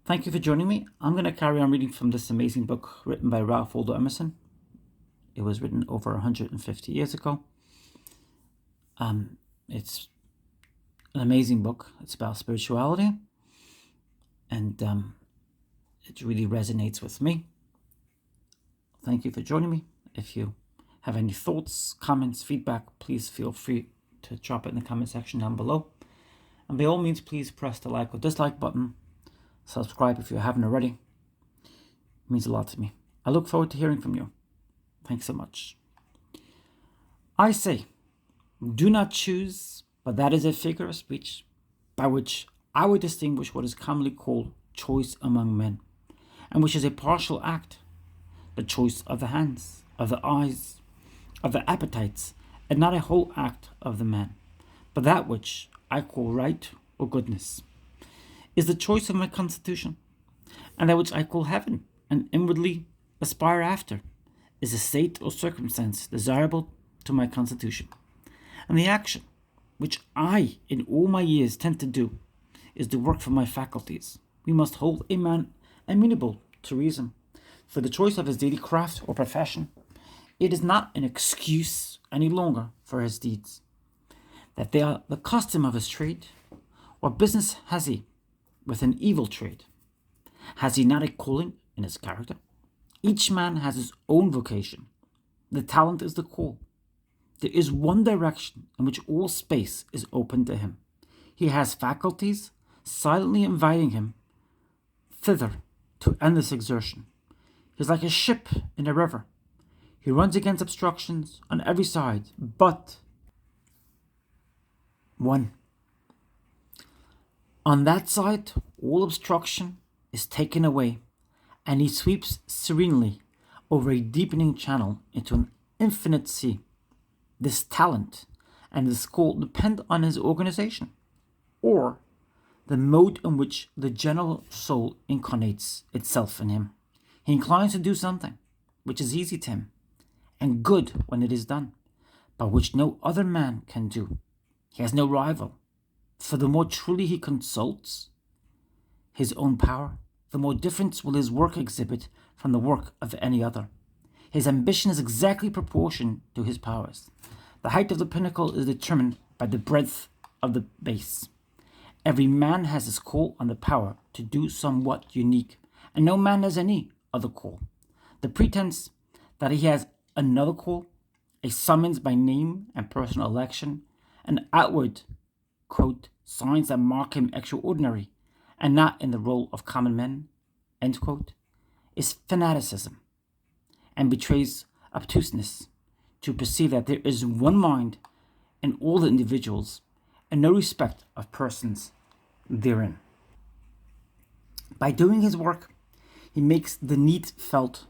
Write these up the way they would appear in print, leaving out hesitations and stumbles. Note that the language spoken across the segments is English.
Thank you for joining me. I'm going to carry on reading from this amazing book written by Waldo Emerson. It was written over 150 years ago. It's an amazing book. It's about spirituality, and it really resonates with me. Thank you for joining me. If you have any thoughts, comments, feedback, please feel free to drop it in the comment section down below. And by all means, please press the like or dislike button. Subscribe if you haven't already. It means a lot to me. I look forward to hearing from you. Thanks so much. I say, do not choose, but that is a figure of speech by which I would distinguish what is commonly called choice among men, and which is a partial act, the choice of the hands, of the eyes, of the appetites, and not a whole act of the man, but that which I call right or goodness, is the choice of my constitution, and that which I call heaven, and inwardly aspire after, is a state or circumstance desirable to my constitution. And the action, which I in all my years tend to do, is the work for my faculties. We must hold a man amenable to reason for the choice of his daily craft or profession. It is not an excuse any longer for his deeds, that they are the custom of his trade. What business has he with an evil trade? Has he not a calling in his character? Each man has his own vocation. The talent is the call. There is one direction in which all space is open to him. He has faculties silently inviting him thither to endless exertion. He is like a ship in a river. He runs against obstructions on every side, but one. On that side, all obstruction is taken away, and he sweeps serenely over a deepening channel into an infinite sea. This talent and this call depend on his organization, or the mode in which the general soul incarnates itself in him. He inclines to do something which is easy to him, and good when it is done, but which no other man can do. He has no rival, for the more truly he consults his own power, the more difference will his work exhibit from the work of any other. His ambition is exactly proportioned to his powers. The height of the pinnacle is determined by the breadth of the base. Every man has his call on the power to do somewhat unique, and no man has any other call. The pretense that he has another call, a summons by name and personal election, an outward, quote, signs that mark him extraordinary and not in the role of common men, end quote, is fanaticism and betrays obtuseness to perceive that there is one mind in all the individuals and no respect of persons therein. By doing his work, he makes the need felt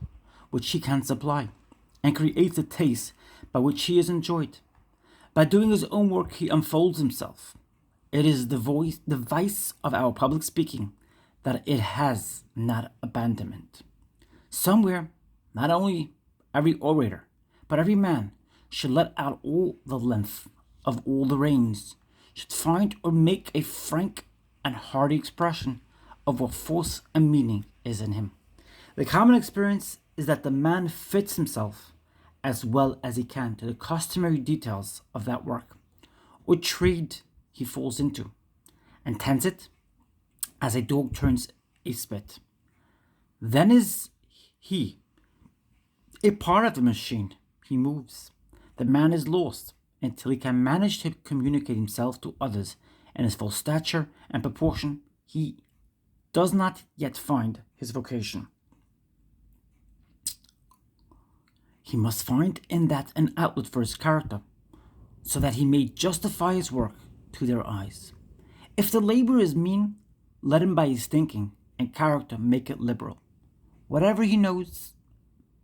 which he can supply and creates the taste by which he is enjoyed. By doing his own work, he unfolds himself. It is the vice of our public speaking that it has not abandonment. Somewhere, not only every orator, but every man should let out all the length of all the reins, should find or make a frank and hearty expression of what force and meaning is in him. The common experience is that the man fits himself as well as he can to the customary details of that work or trade he falls into, and tends it as a dog turns a spit. Then is he a part of the machine. He moves. The man is lost until he can manage to communicate himself to others in his full stature and proportion. He does not yet find his vocation. He must find in that an outlet for his character, so that he may justify his work to their eyes. If the labor is mean, let him by his thinking and character make it liberal. Whatever he knows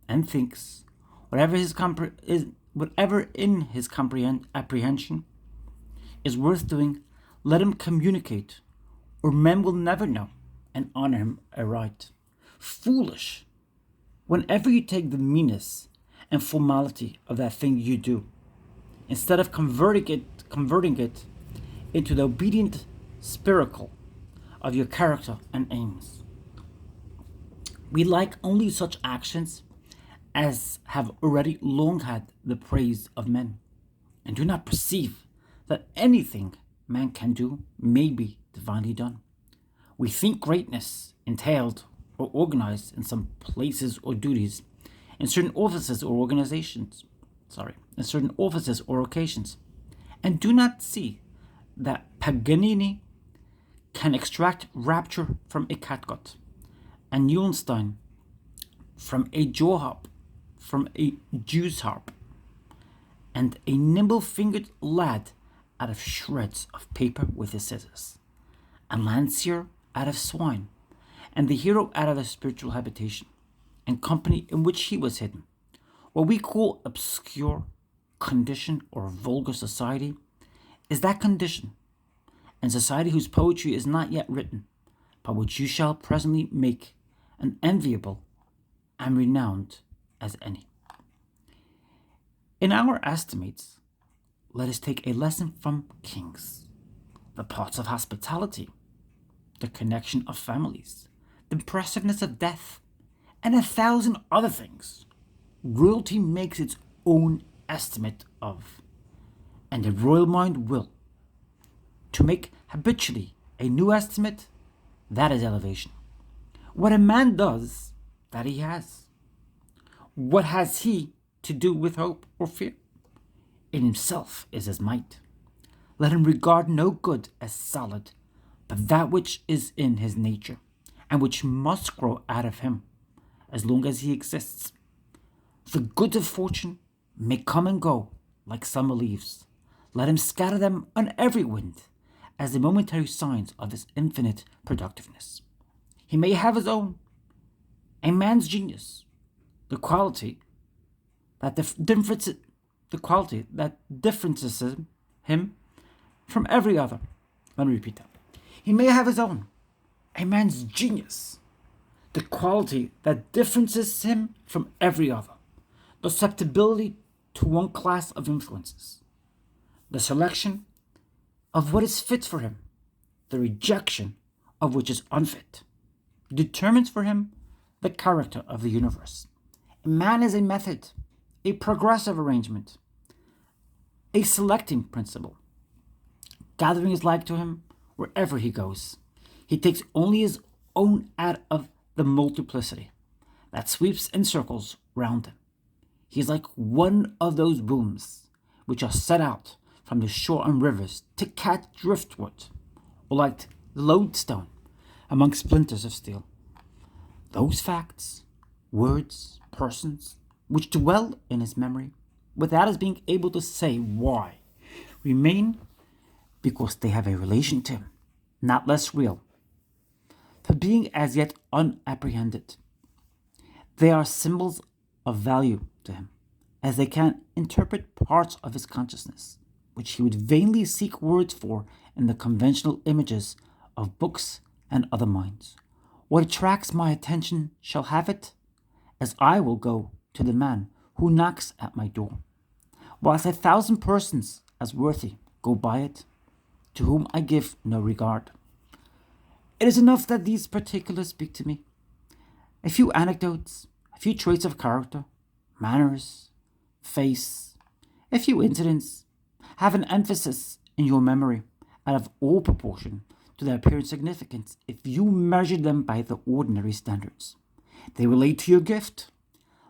and thinks, whatever in his apprehension is worth doing, let him communicate, or men will never know and honor him aright. Foolish, whenever you take the meanness and formality of that thing you do, instead of converting it into the obedient spiracle of your character and aims. We like only such actions as have already long had the praise of men, and do not perceive that anything man can do may be divinely done. We think greatness entailed or organized in some places or duties, in certain offices or occasions, and do not see that Paganini can extract rapture from a catgut, and Eulenstein from a Jew's harp, and a nimble-fingered lad out of shreds of paper with his scissors, and Landseer out of swine, and the hero out of the spiritual habitation, and company in which he was hidden. What we call obscure condition or vulgar society is that condition and society whose poetry is not yet written, but which you shall presently make an enviable and renowned as any. In our estimates, let us take a lesson from kings, the parts of hospitality, the connection of families, the impressiveness of death, and 1,000 other things royalty makes its own estimate of, and the royal mind will. To make habitually a new estimate, that is elevation. What a man does, that he has. What has he to do with hope or fear? In himself is his might. Let him regard no good as solid, but that which is in his nature, and which must grow out of him, as long as he exists. The goods of fortune may come and go like summer leaves. Let him scatter them on every wind, as the momentary signs of his infinite productiveness. He may have his own, a man's genius, the quality that differences him from every other. Let me repeat that. He may have his own, a man's genius, the quality that differences him from every other, the susceptibility to one class of influences, the selection of what is fit for him, the rejection of which is unfit, determines for him the character of the universe. Man is a method, a progressive arrangement, a selecting principle. Gathering is like to him wherever he goes. He takes only his own out of the multiplicity that sweeps in circles round him. He is like one of those booms which are set out from the shore on rivers to catch driftwood, or like the lodestone among splinters of steel. Those facts, words, persons, which dwell in his memory, without his being able to say why, remain because they have a relation to him, not less real, for being as yet unapprehended. They are symbols of value to him, as they can interpret parts of his consciousness, which he would vainly seek words for in the conventional images of books and other minds. What attracts my attention shall have it, as I will go to the man who knocks at my door, whilst 1,000 persons as worthy go by it, to whom I give no regard. It is enough that these particulars speak to me. A few anecdotes, a few traits of character, manners, face, a few incidents, have an emphasis in your memory out of all proportion to their apparent significance if you measure them by the ordinary standards. They relate to your gift.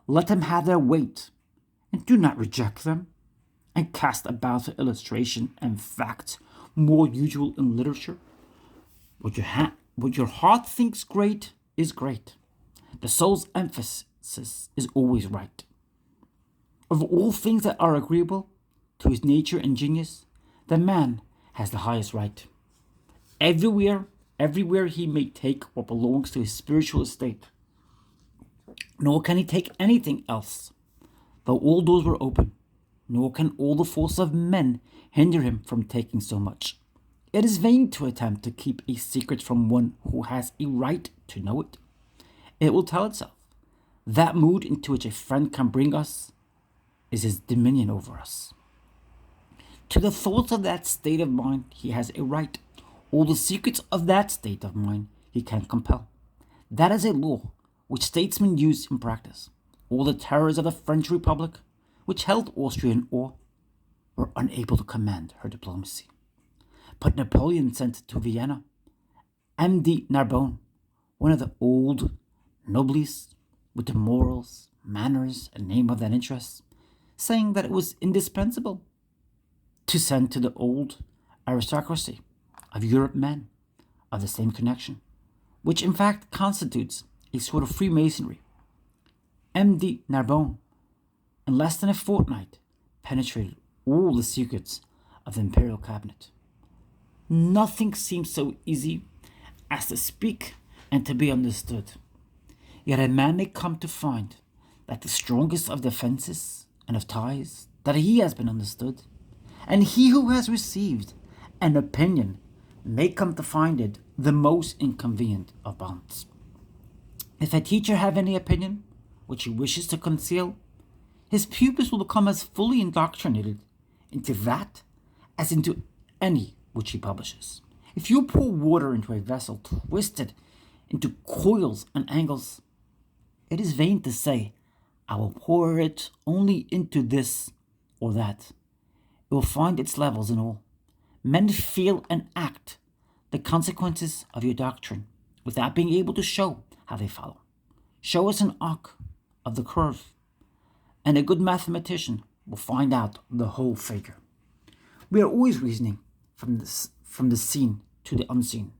Let them have their weight, and do not reject them, and cast about the illustration and facts more usual in literature. What your heart thinks great is great. The soul's emphasis is always right. Of all things that are agreeable to his nature and genius, the man has the highest right. Everywhere he may take what belongs to his spiritual estate, nor can he take anything else, though all doors were open, nor can all the force of men hinder him from taking so much. It is vain to attempt to keep a secret from one who has a right to know it. It will tell itself. That mood into which a friend can bring us is his dominion over us. To the thoughts of that state of mind he has a right. All the secrets of that state of mind he can compel. That is a law which statesmen used in practice, all the terrors of the French Republic, which held Austria in awe, were unable to command her diplomacy. But Napoleon sent to Vienna M.D. Narbonne, one of the old nobles with the morals, manners, and name of that interest, saying that it was indispensable to send to the old aristocracy of Europe men of the same connection, which in fact constitutes a sort of Freemasonry. M.D. Narbonne, in less than a fortnight, penetrated all the secrets of the imperial cabinet. Nothing seems so easy as to speak and to be understood. Yet a man may come to find that the strongest of defenses and of ties, that he has been understood, and he who has received an opinion may come to find it the most inconvenient of bonds. If a teacher have any opinion which he wishes to conceal, his pupils will become as fully indoctrinated into that as into any which he publishes. If you pour water into a vessel twisted into coils and angles, it is vain to say, I will pour it only into this or that. It will find its levels in all. Men feel and act the consequences of your doctrine without being able to show how they follow. Show us an arc of the curve, and a good mathematician will find out the whole figure. We are always reasoning from the seen to the unseen.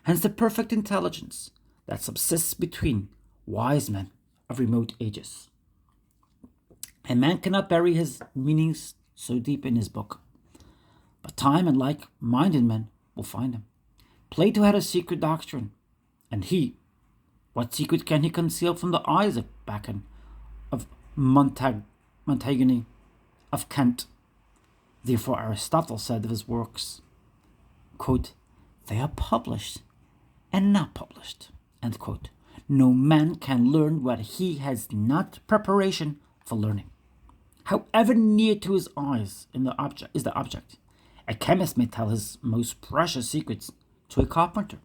Hence the perfect intelligence that subsists between wise men of remote ages. A man cannot bury his meanings so deep in his book, but time and like-minded men will find him. Plato had a secret doctrine, and what secret can he conceal from the eyes of Bacon, of Montaigne, of Kant? Therefore Aristotle said of his works, quote, they are published and not published, end quote. No man can learn what he has not preparation for learning. However near to his eyes is the object, a chemist may tell his most precious secrets to a carpenter,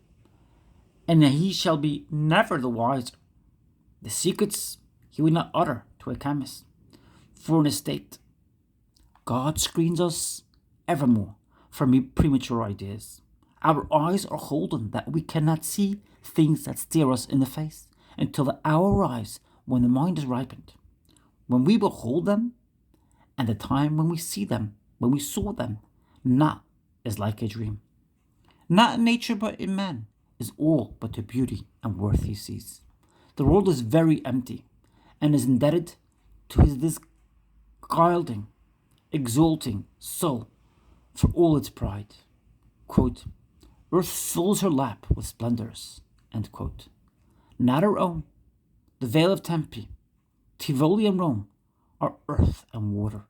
and he shall be never the wiser. The secrets he will not utter to a chemist. For in a state, God screens us evermore from premature ideas. Our eyes are holden that we cannot see things that stare us in the face until the hour arrives when the mind is ripened, when we behold them, and the time when we see them, when we saw them, not is like a dream. Not in nature but in man is all but the beauty and worth he sees. The world is very empty and is indebted to his disguiling, exalting soul for all its pride. Quote, earth fills her lap with splendors, end quote. Not her own. The Vale of Tempe, Tivoli and Rome are earth and water,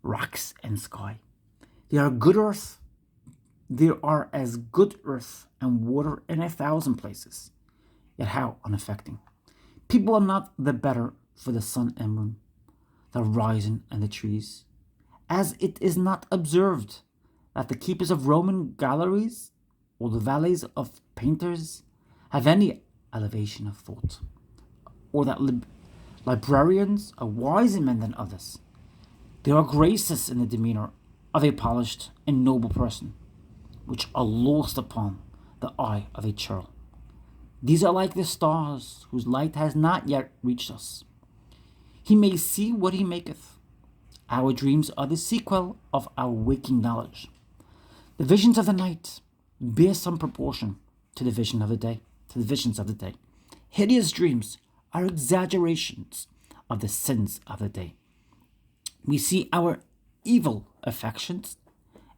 rocks and sky. They are good earth. There are as good earth and water in 1,000 places. Yet how unaffecting. People are not the better for the sun and moon, the horizon and the trees, as it is not observed that the keepers of Roman galleries or the valets of painters have any elevation of thought, or that librarians are wiser men than others. There are graces in the demeanor of a polished and noble person, which are lost upon the eye of a churl. These are like the stars whose light has not yet reached us. He may see what he maketh. Our dreams are the sequel of our waking knowledge. The visions of the night bear some proportion to the visions of the day. Hideous dreams are exaggerations of the sins of the day. We see our evil affections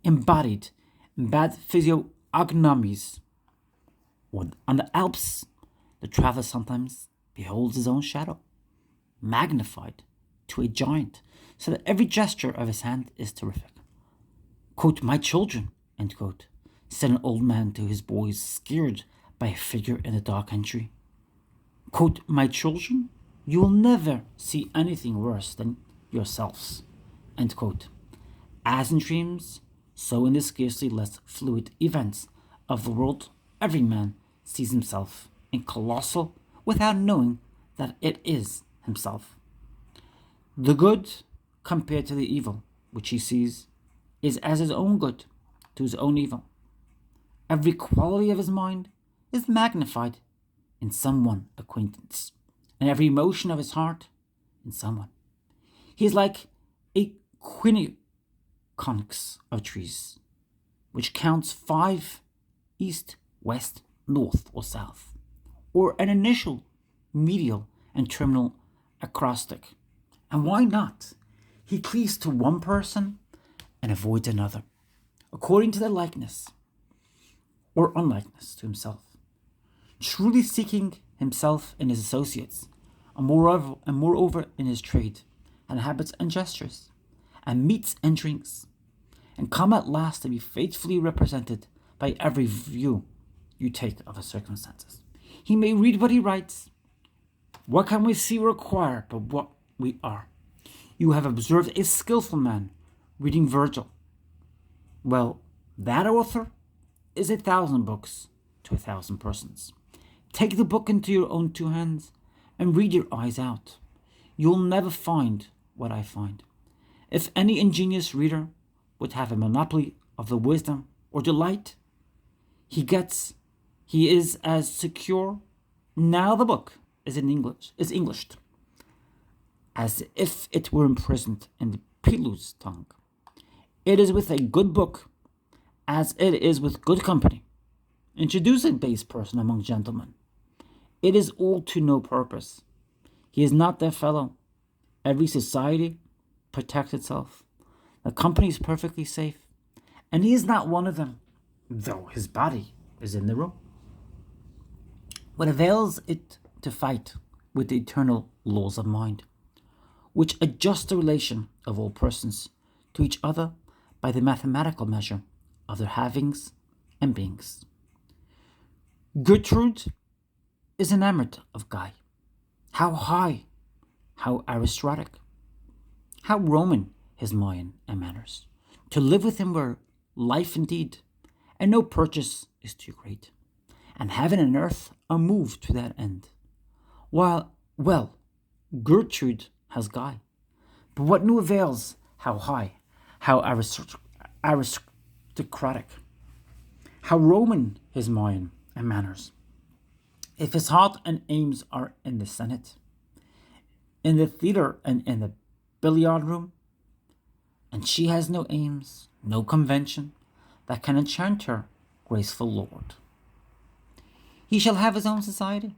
embodied in bad physiognomies. On the Alps, the traveler sometimes beholds his own shadow, magnified to a giant, so that every gesture of his hand is terrific. Quote, my children, end quote, said an old man to his boys, scared by a figure in the dark entry. Quote, my children, you will never see anything worse than yourselves, end quote. As in dreams, so in the scarcely less fluid events of the world, every man sees himself in colossal without knowing that it is himself. The good, compared to the evil which he sees, is as his own good to his own evil. Every quality of his mind is magnified in some one acquaintance, and every emotion of his heart in someone. He is like a quiniconix of trees, which counts 5 east, west, north, or south, or an initial, medial, and terminal acrostic. And why not? He cleaves to one person and avoids another, according to their likeness or unlikeness to himself, truly seeking himself in his associates, and moreover in his trade, and habits and gestures, and meats and drinks, and come at last to be faithfully represented by every view you take of his circumstances. He may read what he writes. What can we see or acquire but what we are? You have observed a skillful man reading Virgil. Well, that author is 1,000 books to 1,000 persons. Take the book into your own 2 hands and read your eyes out. You'll never find what I find. If any ingenious reader would have a monopoly of the wisdom or delight he is as secure now the book is Englished, as if it were imprisoned in the Pilu's tongue. It is with a good book as it is with good company. Introduce a base person among gentlemen. It is all to no purpose. He is not their fellow. Every society protects itself. The company is perfectly safe, and he is not one of them, though his body is in the room. What avails it to fight with the eternal laws of mind, which adjust the relation of all persons to each other by the mathematical measure of their havings and beings? Gertrude is enamored of Guy. How high, how aristocratic, how Roman his mind and manners. To live with him were life indeed, and no purchase is too great, and heaven and earth are moved to that end. While, well, Gertrude has Guy, but what new avails how high, how aristocratic, how Roman his mind and manners, if his heart and aims are in the Senate, in the theatre and in the billiard room, and she has no aims, no convention that can enchant her graceful lord. He shall have his own society.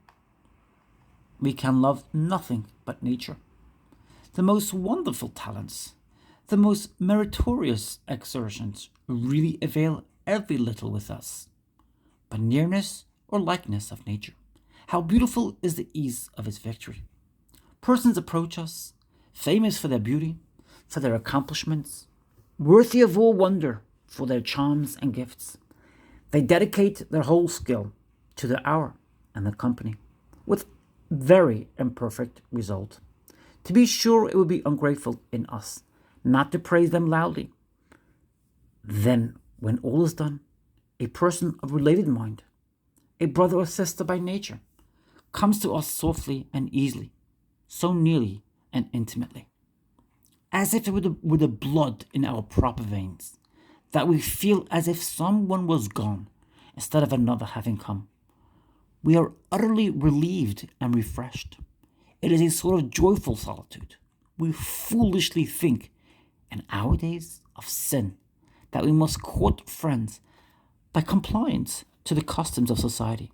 We can love nothing but nature. The most wonderful talents, the most meritorious exertions really avail every little with us, but nearness or likeness of nature. How beautiful is the ease of its victory. Persons approach us, famous for their beauty, for their accomplishments, worthy of all wonder for their charms and gifts. They dedicate their whole skill to the hour and the company, with very imperfect result. To be sure, it would be ungrateful in us not to praise them loudly. Then, when all is done, a person of related mind, a brother or sister by nature, comes to us softly and easily, so nearly and intimately, as if it were the blood in our proper veins, that we feel as if someone was gone instead of another having come. We are utterly relieved and refreshed. It is a sort of joyful solitude. We foolishly think, in our days of sin, that we must court friends by compliance to the customs of society,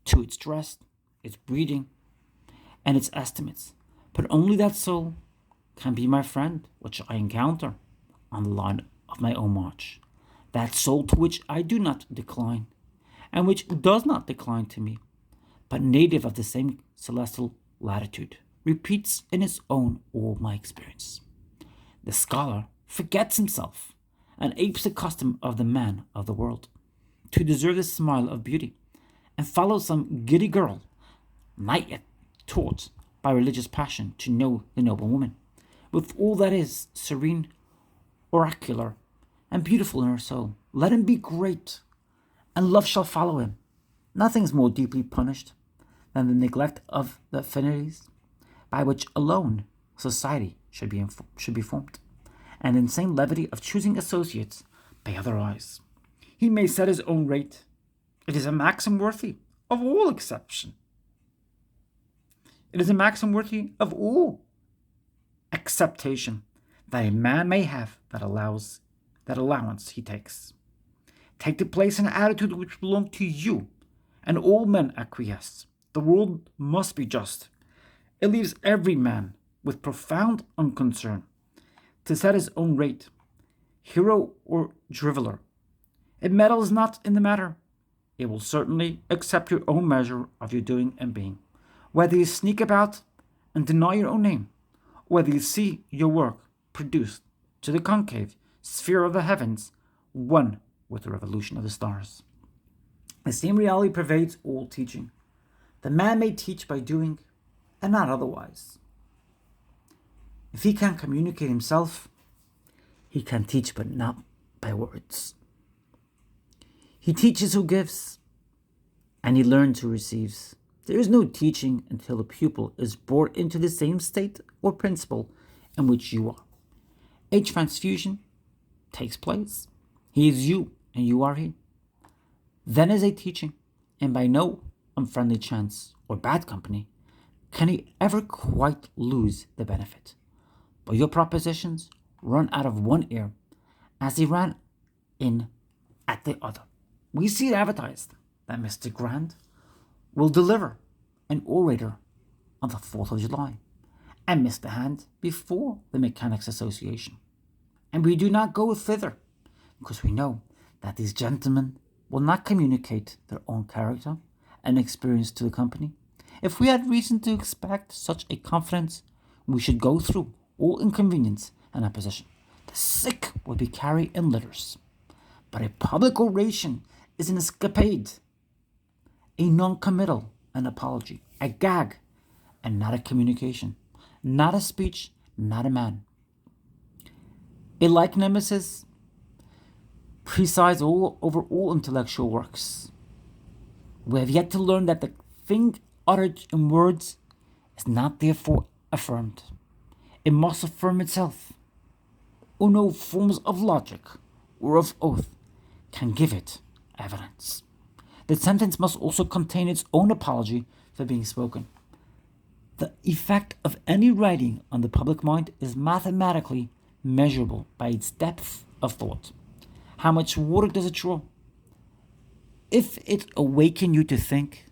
to its dress, its breeding, and its estimates. But only that soul can be my friend which I encounter on the line of my own march. That soul to which I do not decline, and which does not decline to me, but native of the same celestial latitude, repeats in its own all my experience. The scholar forgets himself and apes the custom of the man of the world, to deserve the smile of beauty, and follows some giddy girl, not yet taught by religious passion to know the noble woman, with all that is serene, oracular, and beautiful in her soul. Let him be great, and love shall follow him. Nothing's more deeply punished than the neglect of the affinities by which alone society should be formed, and the insane levity of choosing associates by other eyes. He may set his own rate. It is a maxim worthy of all exception. It is a maxim worthy of all acceptation that a man may have that allowance he takes. Take the place and attitude which belong to you, and all men acquiesce. The world must be just. It leaves every man with profound unconcern to set his own rate, hero or driveler. It meddles not in the matter. It will certainly accept your own measure of your doing and being, whether you sneak about and deny your own name, or whether you see your work produced to the concave sphere of the heavens, one with the revolution of the stars. The same reality pervades all teaching. The man may teach by doing, and not otherwise. If he can communicate himself, he can teach, but not by words. He teaches who gives, and he learns who receives. There is no teaching until the pupil is brought into the same state or principle in which you are. A transfusion takes place. He is you, and you are he. Then is a teaching, and by no unfriendly chance or bad company can he ever quite lose the benefit. But your propositions run out of one ear as they ran in at the other. We see it advertised that Mr. Grant will deliver an orator on the 4th of July, and Mr. Hand before the Mechanics Association. And we do not go thither, because we know that these gentlemen will not communicate their own character and experience to the company. If we had reason to expect such a confidence, we should go through all inconvenience and opposition. The sick would be carried in litters. But a public oration is an escapade, a non-committal, an apology, a gag, and not a communication, not a speech, not a man. A like nemesis presides over all intellectual works. We have yet to learn that the thing uttered in words is not therefore affirmed. It must affirm itself, or no forms of logic or of oath can give it evidence. The sentence must also contain its own apology for being spoken. The effect of any writing on the public mind is mathematically measurable by its depth of thought. How much water does it draw? If it awaken you to think,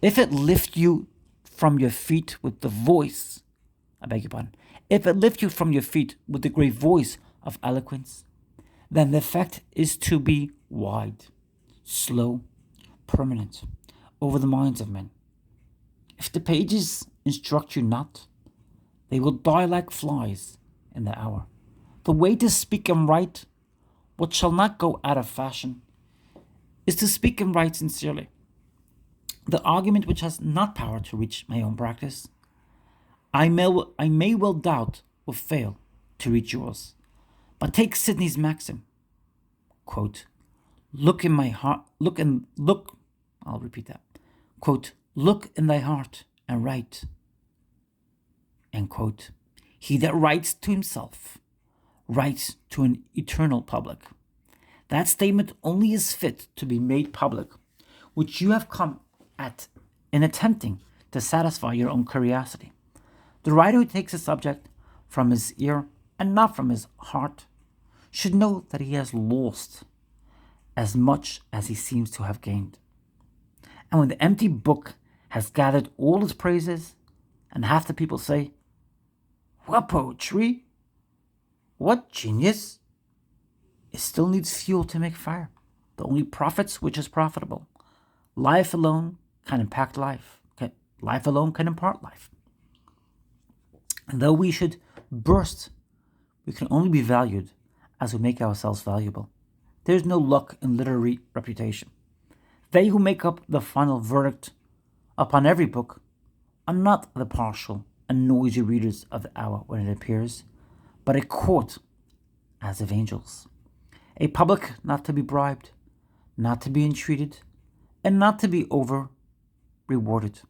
if it lift you from your feet with the voice, if it lift you from your feet with the great voice of eloquence, then the effect is to be wide, slow, permanent, over the minds of men. If the pages instruct you not, they will die like flies in the hour. The way to speak and write what shall not go out of fashion is to speak and write sincerely. The argument which has not power to reach my own practice, I may well doubt will fail to reach yours. But take Sidney's maxim, quote, look in thy heart and write, end quote. He that writes to himself writes to an eternal public. That statement only is fit to be made public, which you have come at in attempting to satisfy your own curiosity. The writer who takes a subject from his ear and not from his heart should know that he has lost as much as he seems to have gained. And when the empty book has gathered all its praises, and half the people say, what poetry? What genius? It still needs fuel to make fire. The only profits which is profitable. Life alone can impact life. Life alone can impart life. And though we should burst, we can only be valued as we make ourselves valuable. There is no luck in literary reputation. They who make up the final verdict upon every book are not the partial and noisy readers of the hour when it appears, but a court as of angels. A public not to be bribed, not to be entreated, and not to be rewarded.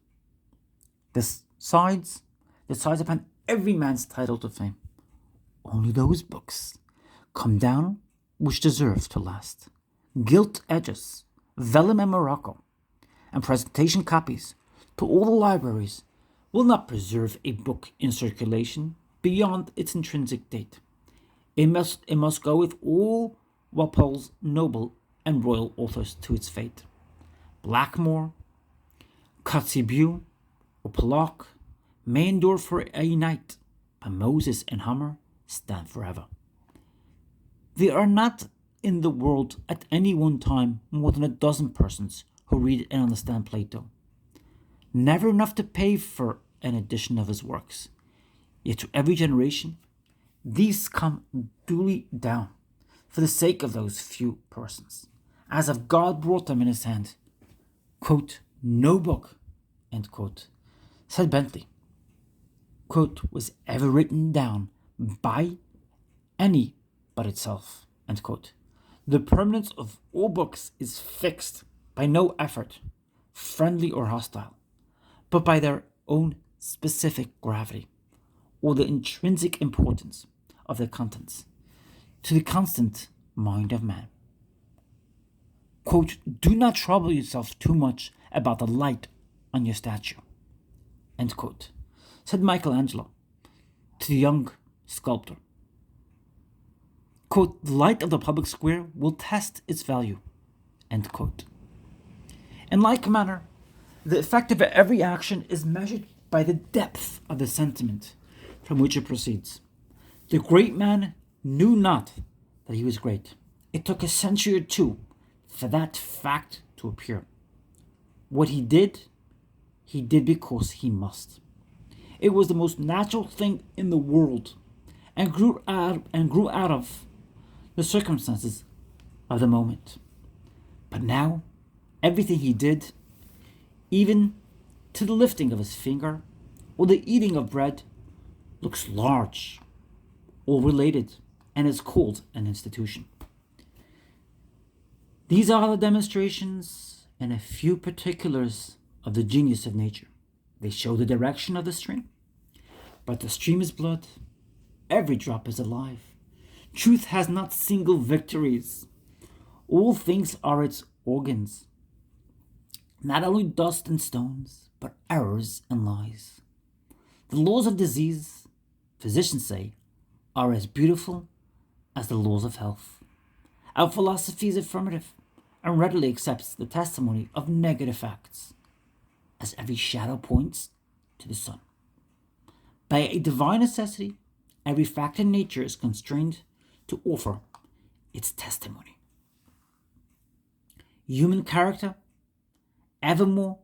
Decides upon every man's title to fame. Only those books come down which deserve to last. Gilt edges, vellum and morocco, and presentation copies to all the libraries will not preserve a book in circulation beyond its intrinsic date. It must go with all Walpole's noble and royal authors to its fate. Blackmore, Kotzebue, or Pollock may endure for a night, but Moses and Homer stand forever. There are not in the world at any one time more than a dozen persons who read and understand Plato. Never enough to pay for an edition of his works. Yet to every generation, these come duly down for the sake of those few persons, as if God brought them in his hand. Quote, no book, end quote, said Bentley, quote, was ever written down by any but itself, end quote. The permanence of all books is fixed by no effort, friendly or hostile, but by their own specific gravity, or the intrinsic importance of their contents, to the constant mind of man. Quote, do not trouble yourself too much about the light on your statue, end quote, said Michelangelo to the young sculptor. Quote, the light of the public square will test its value, end quote. In like manner, the effect of every action is measured by the depth of the sentiment from which it proceeds. The great man knew not that he was great. It took a century or two for that fact to appear. What he did because he must. It was the most natural thing in the world, and grew out of the circumstances of the moment. But now, everything he did, even to the lifting of his finger or the eating of bread, looks large, all related, and is called an institution. These are the demonstrations and a few particulars of the genius of nature. They show the direction of the stream, but the stream is blood. Every drop is alive. Truth has not single victories. All things are its organs. Not only dust and stones, but errors and lies. The laws of disease, physicians say, are as beautiful as the laws of health. Our philosophy is affirmative and readily accepts the testimony of negative facts, as every shadow points to the sun. By a divine necessity, every fact in nature is constrained to offer its testimony. Human character evermore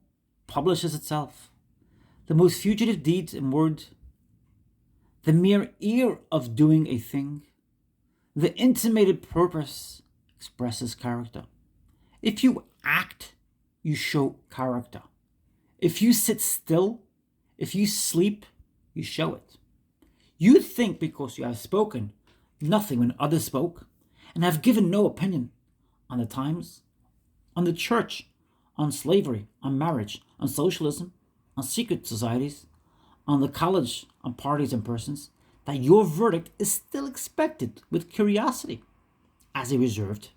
publishes itself. The most fugitive deeds and word, the mere ear of doing a thing, the intimated purpose expresses character. If you act, you show character. If you sit still, if you sleep, you show it. You think because you have spoken nothing when others spoke, and have given no opinion on the times, on the church, on slavery, on marriage, on socialism, on secret societies, on the college, on parties and persons, that your verdict is still expected with curiosity, as a reserved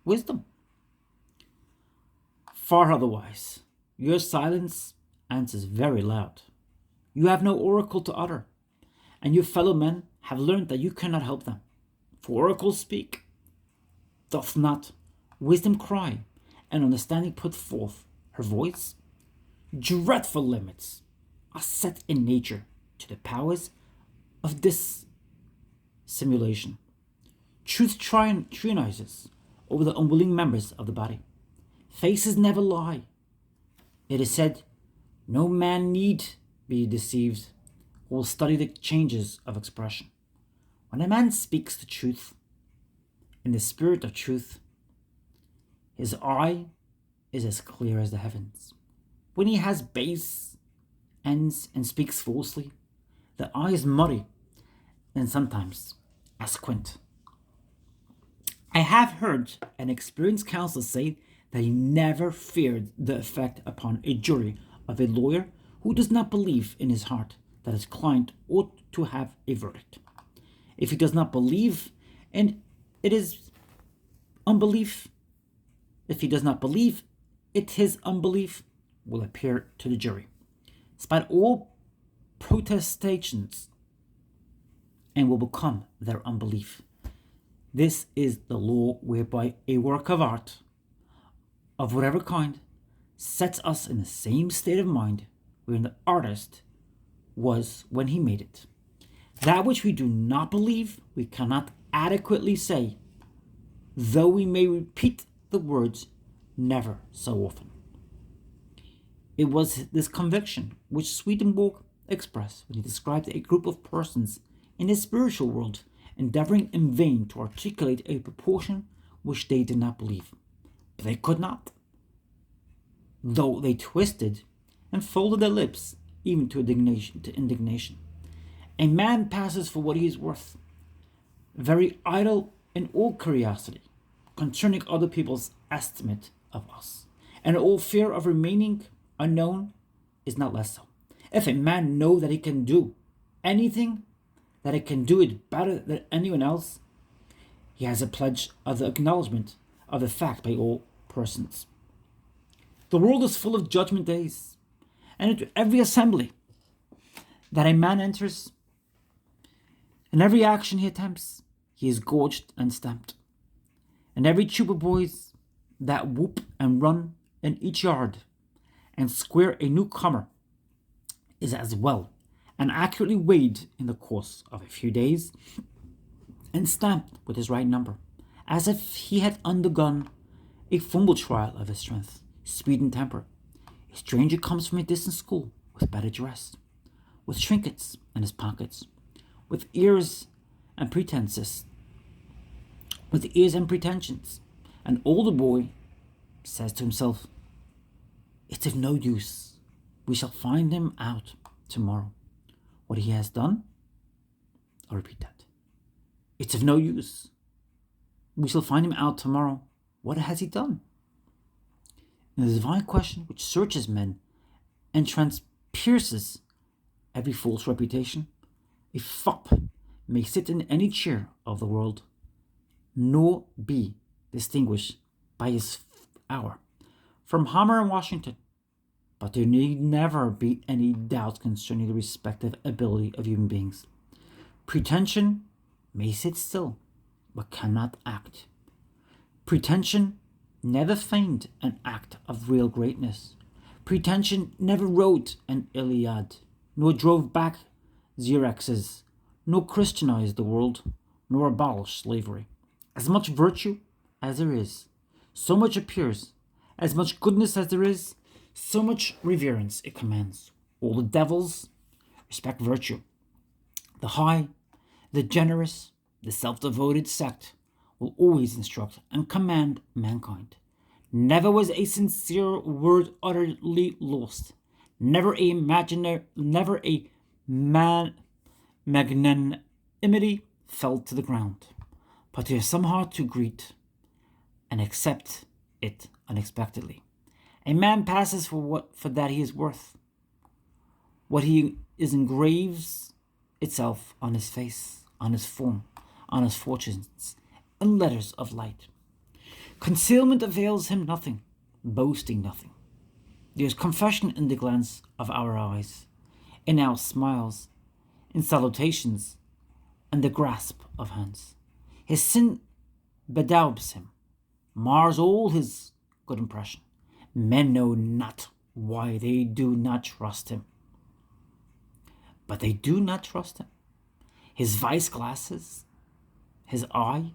wisdom. Far otherwise, your silence answers very loud. You have no oracle to utter, and your fellow men have learned that you cannot help them. For oracles speak, doth not wisdom cry, and understanding put forth her voice? Dreadful limits are set in nature to the powers of dissimulation. Truth tyrannizes over the unwilling members of the body. Faces never lie. It is said, no man need be deceived who will study the changes of expression. When a man speaks the truth, in the spirit of truth, his eye is as clear as the heavens. When he has base ends and speaks falsely, the eye is muddy and sometimes as squint. I have heard an experienced counselor say that he never feared the effect upon a jury of a lawyer who does not believe in his heart that his client ought to have a verdict. If he does not believe, and it is unbelief, if he does not believe, his unbelief will appear to the jury, despite all protestations, and will become their unbelief. This is the law whereby a work of art, of whatever kind, sets us in the same state of mind wherein the artist was when he made it. That which we do not believe, we cannot adequately say, though we may repeat the words never so often. It was this conviction which Swedenborg expressed when he described a group of persons in the spiritual world endeavoring in vain to articulate a proportion which they did not believe. But they could not, though they twisted and folded their lips even to indignation. A man passes for what he is worth, very idle in all curiosity concerning other people's estimate of us, and all fear of remaining unknown is not less so. If a man know that he can do anything, that he can do it better than anyone else, he has a pledge of the acknowledgement of the fact by all persons. The world is full of judgment days, and into every assembly that a man enters, in every action he attempts, he is gauged and stamped. And every troop of boys that whoop and run in each yard and square a newcomer is as well and accurately weighed in the course of a few days and stamped with his right number, as if he had undergone a fumble trial of his strength, speed, and temper. A stranger comes from a distant school with better dress, with trinkets in his pockets, with ears and pretensions. An older boy says to himself, "It's of no use. We shall find him out tomorrow. What he has done?" I'll repeat that. "It's of no use. We shall find him out tomorrow. What has he done?" And the divine question which searches men and transpierces every false reputation, a fop may sit in any chair of the world, nor be distinguished by his hour from Homer and Washington, but there need never be any doubt concerning the respective ability of human beings. Pretension may sit still, but cannot act. Pretension never feigned an act of real greatness. Pretension never wrote an Iliad, nor drove back Xerxes, nor Christianized the world, nor abolished slavery. As much virtue as there is, so much appears. As much goodness as there is, so much reverence it commands. All the devils respect virtue. The high, the generous, the self-devoted sect will always instruct and command mankind. Never was a sincere word utterly lost. Never a magnanimity fell to the ground. But there is some heart to greet and accept it unexpectedly. A man passes for that he is worth. What he is engraves itself on his face, on his form, on his fortunes, in letters of light. Concealment avails him nothing, boasting nothing. There is confession in the glance of our eyes, in our smiles, in salutations, and the grasp of hands. His sin bedaubs him, mars all his good impression. Men know not why they do not trust him. But they do not trust him. His vice glasses, his eye,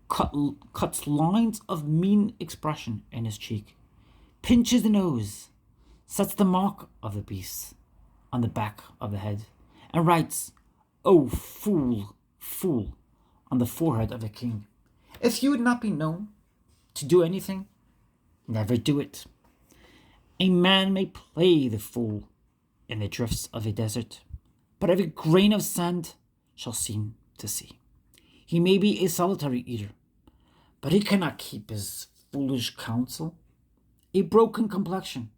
cuts lines of mean expression in his cheek, pinches the nose, sets the mark of the beast on the back of the head, and writes, "Oh, fool, fool," on the forehead of the king. If you would not be known to do anything, never do it. A man may play the fool in the drifts of a desert, but every grain of sand shall seem to see. He may be a solitary eater, but he cannot keep his foolish counsel. A broken complexion,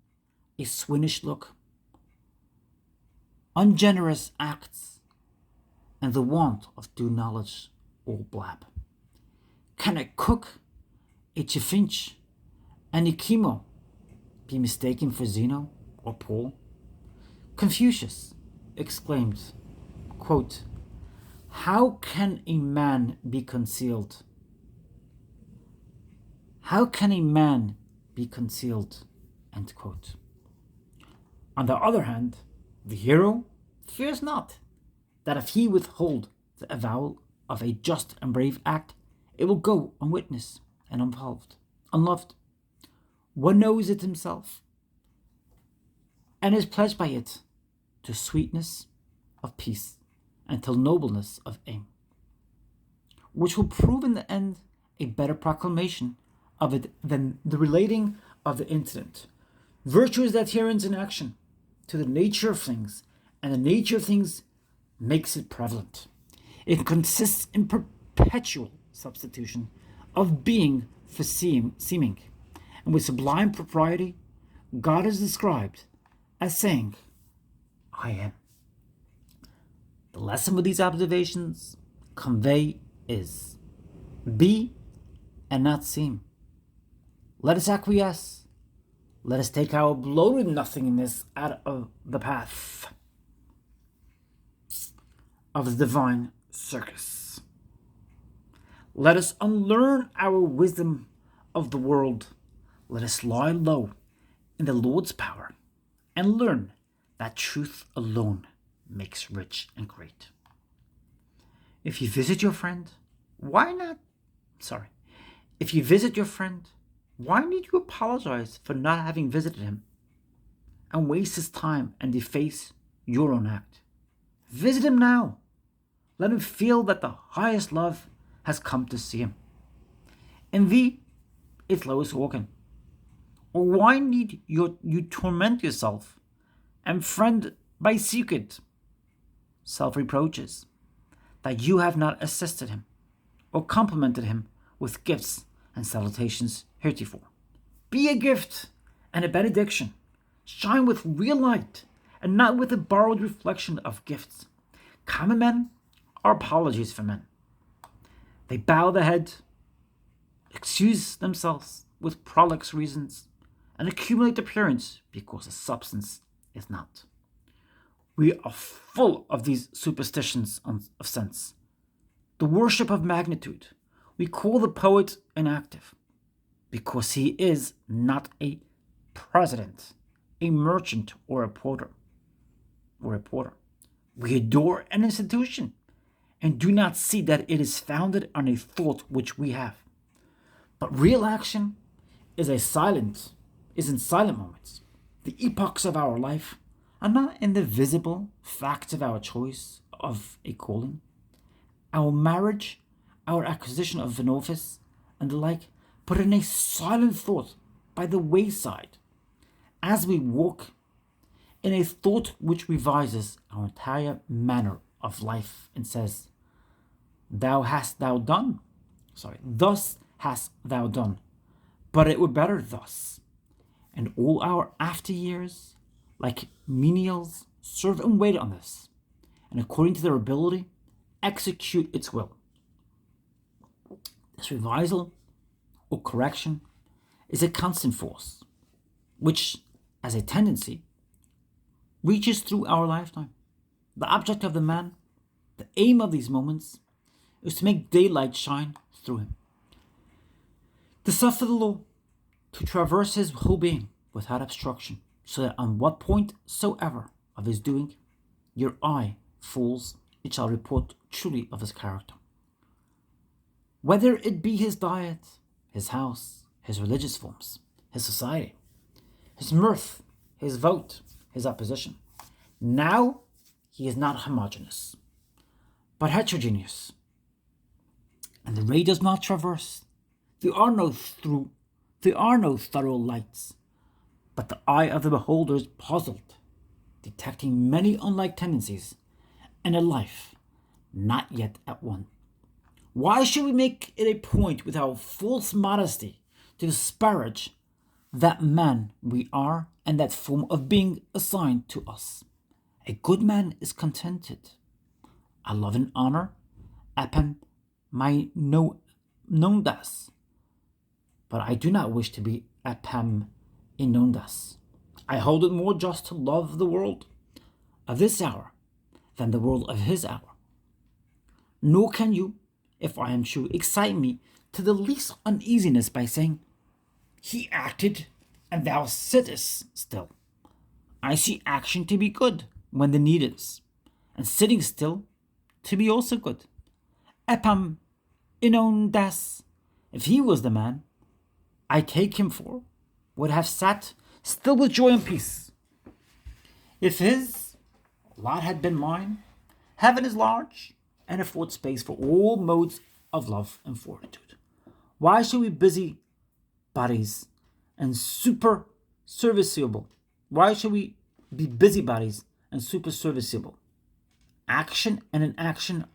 a swinish look, ungenerous acts, and the want of due knowledge all blab? Can a cook, a chiffinch, and a chemo be mistaken for Zeno or Paul? Confucius exclaimed, quote, "How can a man be concealed? How can a man be concealed?" End quote. On the other hand, the hero fears not that if he withhold the avowal of a just and brave act, it will go unwitnessed and unloved. One knows it himself, and is pledged by it to sweetness of peace and to nobleness of aim, which will prove in the end a better proclamation of it than the relating of the incident. Virtue is adherence in action to the nature of things, and the nature of things makes it prevalent. It consists in perpetual substitution of being for seeming, and with sublime propriety, God is described as saying, "I am." The lesson with these observations convey is, be and not seem. Let us acquiesce. Let us take our bloated nothingness out of the path of the divine circus. Let us unlearn our wisdom of the world. Let us lie low in the Lord's power and learn that truth alone makes rich and great. If you visit your friend, If you visit your friend, why need you apologize for not having visited him and waste his time and deface your own act? Visit him now. Let him feel that the highest love has come to see him. And thee, it's Lois Walken. Or why need you torment yourself and friend by secret self-reproaches that you have not assisted him or complimented him with gifts and salutations heretofore? Be a gift and a benediction. Shine with real light and not with a borrowed reflection of gifts. Common men are apologies for men. They bow the head, excuse themselves with prolix reasons, and accumulate appearance because the substance is not. We are full of these superstitions of sense. The worship of magnitude. We call the poet inactive because he is not a president, a merchant, or a porter. We adore an institution and do not see that it is founded on a thought which we have. But real action is in silent moments. The epochs of our life are not in the visible facts of our choice of a calling, our marriage, our acquisition of an office, and the like, but in a silent thought by the wayside, as we walk, in a thought which revises our entire manner of life and says, thus hast thou done, but it were better thus. And all our after years, like menials, serve and wait on this, and according to their ability, execute its will. This revisal or correction is a constant force, which, as a tendency, reaches through our lifetime. The object of the man, the aim of these moments, is to make daylight shine through him, to suffer the law to traverse his whole being without obstruction, so that on what point soever of his doing your eye falls, it shall report truly of his character. Whether it be his diet, his house, his religious forms, his society, his mirth, his vote, his opposition. Now he is not homogeneous, but heterogeneous. And the ray does not traverse. There are no thorough lights, but the eye of the beholder is puzzled, detecting many unlike tendencies and a life not yet at one. Why should we make it a point with our false modesty to disparage that man we are and that form of being assigned to us. A good man is contented. I love and honor apam my no nondas, but I do not wish to be apam inondas. I hold it more just to love the world of this hour than the world of his hour. Nor can you, if I am true, excite me to the least uneasiness by saying, he acted and thou sittest still. I see action to be good when the need is, and sitting still to be also good. Epam inondas, if he was the man I take him for, would have sat still with joy and peace. If his lot had been mine, heaven is large and affords space for all modes of love and fortitude. Why should we busy bodies and super serviceable? Why should we be busybodies and super serviceable? Action and inaction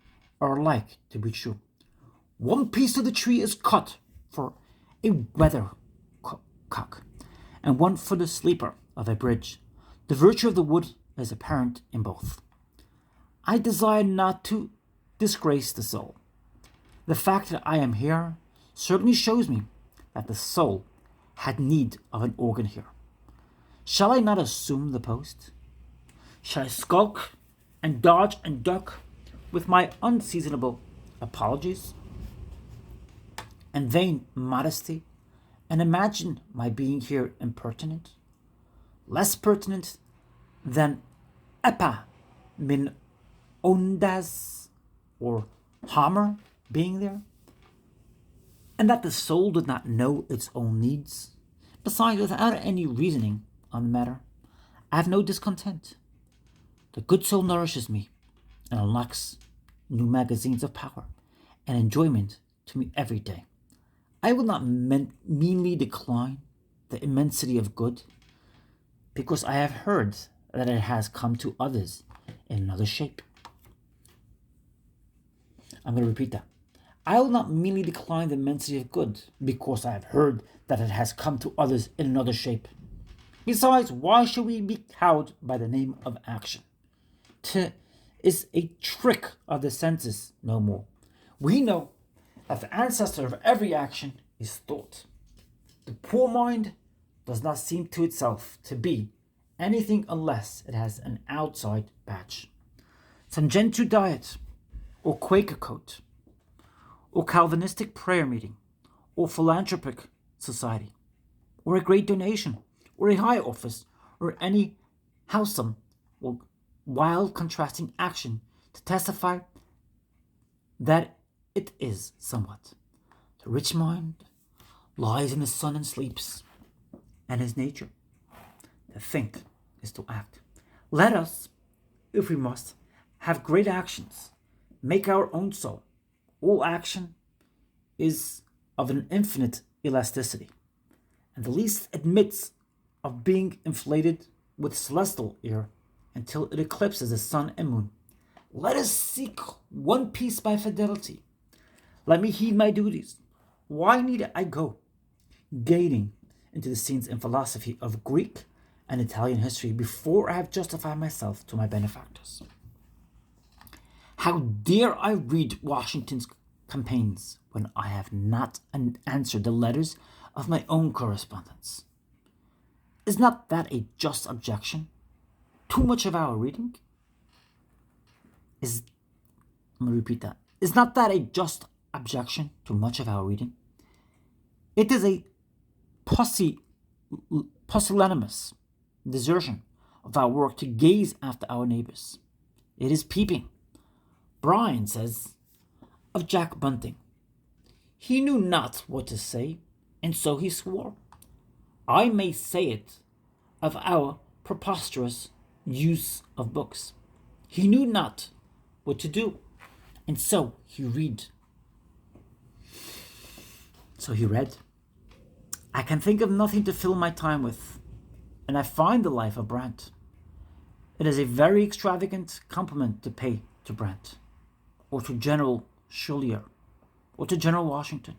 are alike, to be true. One piece of the tree is cut for a weathercock, and one for the sleeper of a bridge. The virtue of the wood is apparent in both. I desire not to disgrace the soul. The fact that I am here certainly shows me that the soul had need of an organ here. Shall I not assume the post? Shall I skulk and dodge and duck with my unseasonable apologies and vain modesty, and imagine my being here impertinent, less pertinent than epa min ondas or hammer being there, and that the soul did not know its own needs? Besides, without any reasoning on the matter, I have no discontent. The good soul nourishes me and unlocks new magazines of power and enjoyment to me every day. I will not meanly decline the immensity of good, because I have heard that it has come to others in another shape. I'm going to repeat that. I will not meanly decline the immensity of good, because I have heard that it has come to others in another shape. Besides, why should we be cowed by the name of action? Is a trick of the senses no more. We know that the ancestor of every action is thought. The poor mind does not seem to itself to be anything unless it has an outside badge. Some Gentoo diet, or Quaker coat, or Calvinistic prayer meeting, or philanthropic society, or a great donation, or a high office, or any howsome or wild contrasting action to testify that it is somewhat. The rich mind lies in the sun and sleeps, and his nature, to think, is to act. Let us, if we must, have great actions, make our own soul. All action is of an infinite elasticity, and the least admits of being inflated with celestial air until it eclipses the sun and moon. Let us seek one piece by fidelity. Let me heed my duties. Why need I go gating into the scenes and philosophy of Greek and Italian history before I have justified myself to my benefactors? How dare I read Washington's campaigns when I have not answered the letters of my own correspondents? Is not that a just objection? Too much of our reading? I'm going to repeat that. Is not that a just objection to much of our reading? It is a pusillanimous desertion of our work to gaze after our neighbors. It is peeping. Bryan says of Jack Bunting, he knew not what to say, and so he swore. I may say it of our preposterous use of books. He knew not what to do, and so he read. So he read. I can think of nothing to fill my time with, and I find the life of Brandt. It is a very extravagant compliment to pay to Brandt, or to General Schuyler, or to General Washington.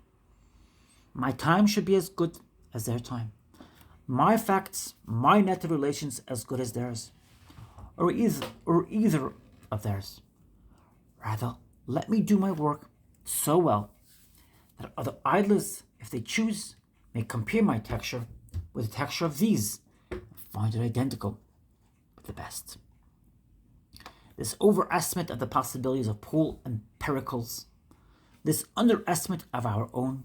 My time should be as good as their time. my facts, my net of relations as good as theirs, or either of theirs. Rather, let me do my work so well that other idlers, if they choose, may compare my texture with the texture of these and find it identical with the best. This overestimate of the possibilities of Paul and Pericles, this underestimate of our own,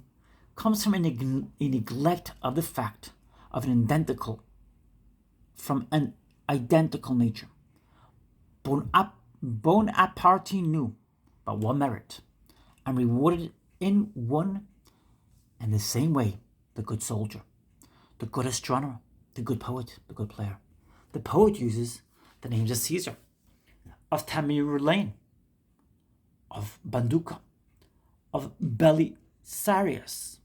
comes from a neglect of the fact of an identical nature. Bonaparte knew but one merit, and rewarded in one and the same way the good soldier, the good astronomer, the good poet, the good player. The poet uses the names of Caesar, of Tamerlane, of Banduca, of Belisarius.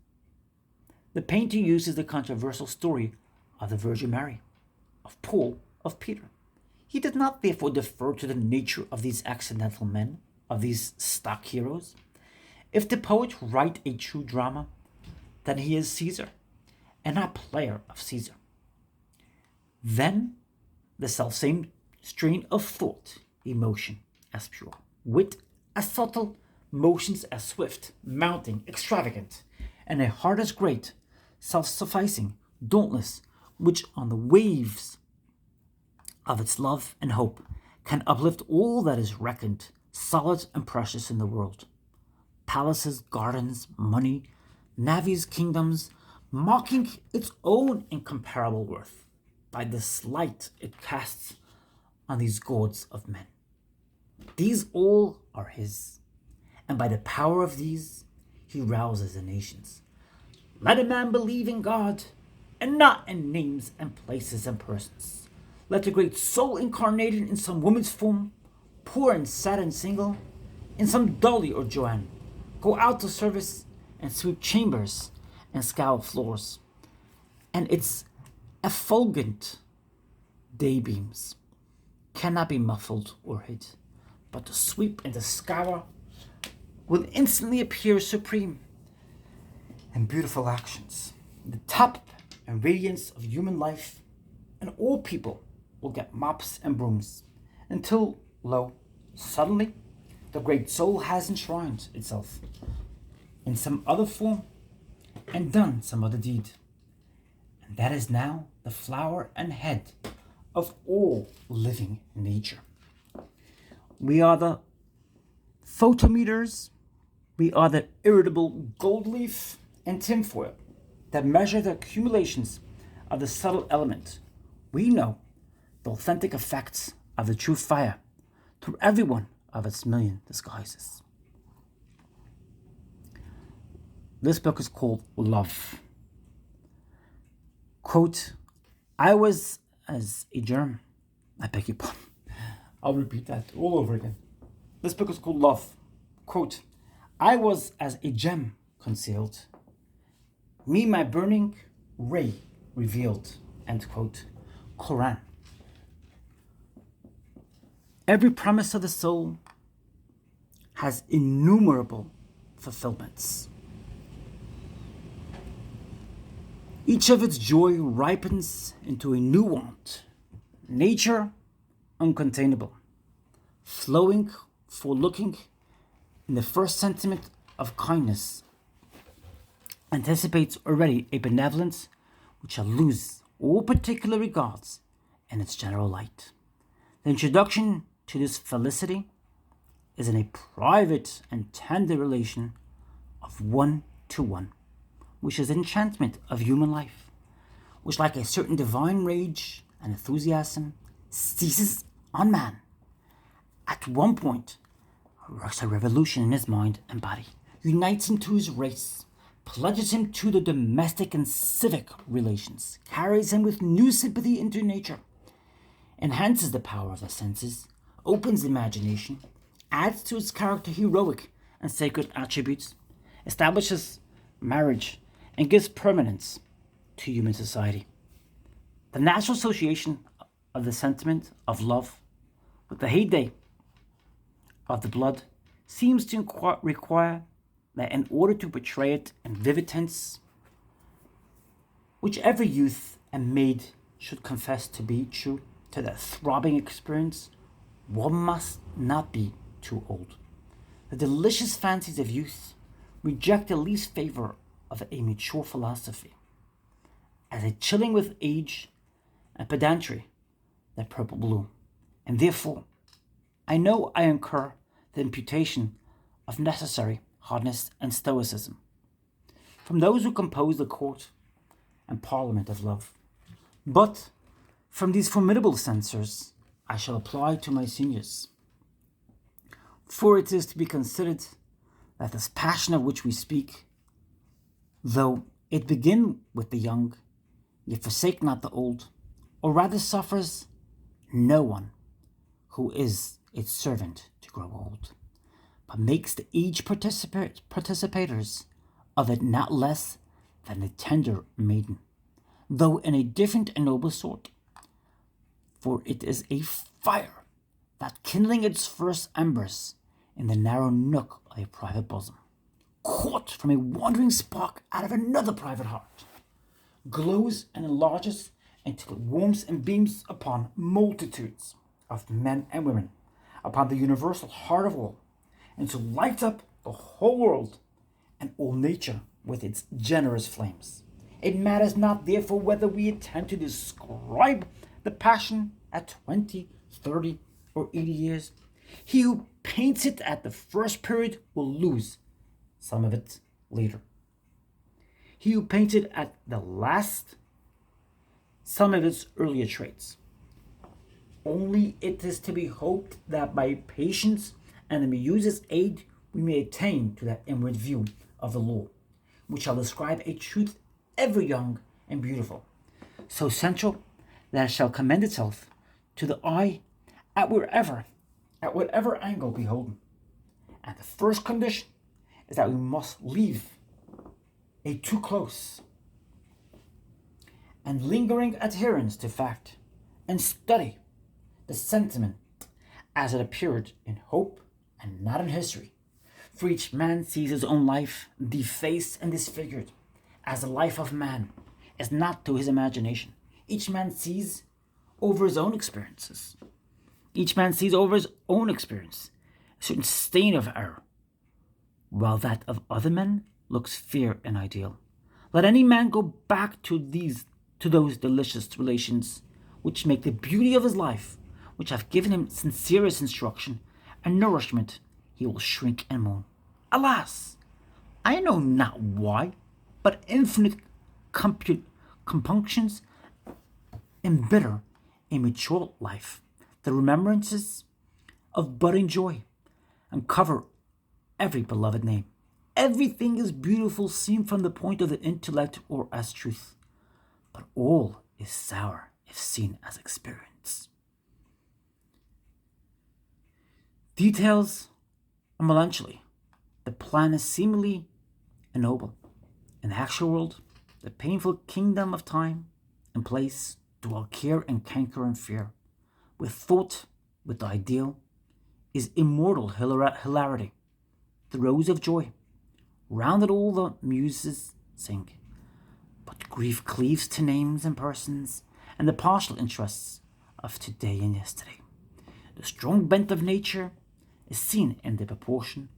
The painter uses the controversial story of the Virgin Mary, of Paul, of Peter. He did not therefore defer to the nature of these accidental men, of these stock heroes. If the poet write a true drama, then he is Caesar, and not player of Caesar. Then the selfsame strain of thought, emotion as pure, wit as subtle, motions as swift, mounting, extravagant, and a heart as great, self-sufficing, dauntless, which on the waves of its love and hope can uplift all that is reckoned solid and precious in the world. Palaces, gardens, money, navies, kingdoms, mocking its own incomparable worth by the slight it casts on these gods of men. These all are his, and by the power of these he rouses the nations. Let a man believe in God, and not in names and places and persons. Let the great soul incarnated in some woman's form, poor and sad and single, in some Dolly or Joanne, go out to service and sweep chambers and scour floors, and its effulgent daybeams cannot be muffled or hid, but to sweep and to scour will instantly appear supreme and beautiful actions, the top and radiance of human life, and all people will get mops and brooms, until, lo, suddenly, the great soul has enshrined itself in some other form and done some other deed. And that is now the flower and head of all living nature. We are the photometers, we are the irritable gold leaf and tinfoil that measure the accumulations of the subtle element. We know the authentic effects of the true fire through every one of its million disguises. This book is called Love. Quote, I was as a germ. I beg your pardon. I'll repeat that all over again. This book is called Love. Quote, I was as a gem concealed. Me my burning ray revealed. End quote. Quran. Every promise of the soul has innumerable fulfillments. Each of its joy ripens into a new want, nature uncontainable, flowing, forelooking in the first sentiment of kindness, anticipates already a benevolence which shall lose all particular regards in its general light. The introduction to this felicity is in a private and tender relation of one to one, which is the enchantment of human life, which like a certain divine rage and enthusiasm seizes on man. At one point, works a revolution in his mind and body, unites him to his race, pledges him to the domestic and civic relations, carries him with new sympathy into nature, enhances the power of the senses, opens the imagination, adds to its character heroic and sacred attributes, establishes marriage, and gives permanence to human society. The natural association of the sentiment of love with the heyday of the blood seems to require that in order to portray it in vivid tints, which every youth a maid should confess to be true to that throbbing experience, one must not be too old. The delicious fancies of youth reject the least favor of a mature philosophy, as a chilling with age and pedantry that purple bloom, and therefore I know I incur the imputation of necessary hardness and stoicism from those who compose the court and parliament of love. But from these formidable censors I shall apply to my seniors. For it is to be considered that this passion of which we speak, though it begin with the young, yet forsake not the old, or rather suffers no one who is its servant to grow old, but makes the aged participators of it not less than the tender maiden, though in a different and noble sort. For it is a fire that, kindling its first embers in the narrow nook of a private bosom, caught from a wandering spark out of another private heart, glows and enlarges until it warms and beams upon multitudes of men and women, upon the universal heart of all, and to light up the whole world and all nature with its generous flames. It matters not, therefore, whether we attempt to describe the passion at 20, 30, or 80 years. He who paints it at the first period will lose some of it later. He who paints it at the last, some of its earlier traits. Only it is to be hoped that by patience and the Muse's aid we may attain to that inward view of the law, which shall describe a truth ever young and beautiful, so central that it shall commend itself to the eye at whatever angle beholden. And the first condition is that we must leave a too close and lingering adherence to fact, and study the sentiment as it appeared in hope and not in history. For each man sees his own life defaced and disfigured, as the life of man is not to his imagination. Each man sees over his own experiences. Each man sees over his own experience a certain stain of error, while that of other men looks fair and ideal. Let any man go back to those delicious relations which make the beauty of his life, which have given him sincerest instruction and nourishment, he will shrink and moan, "Alas, I know not why, but infinite compunctions embitter a mature life, the remembrances of budding joy, and cover every beloved name. Everything is beautiful seen from the point of the intellect or as truth, but all is sour if seen as experience." Details are melancholy. The plan is seemingly ennoble. In the actual world, the painful kingdom of time and place, dwell care and canker and fear. With thought, with the ideal, is immortal hilarity. The rose of joy, round it all the muses sing. But grief cleaves to names and persons, and the partial interests of today and yesterday. The strong bent of nature is seen in the proportion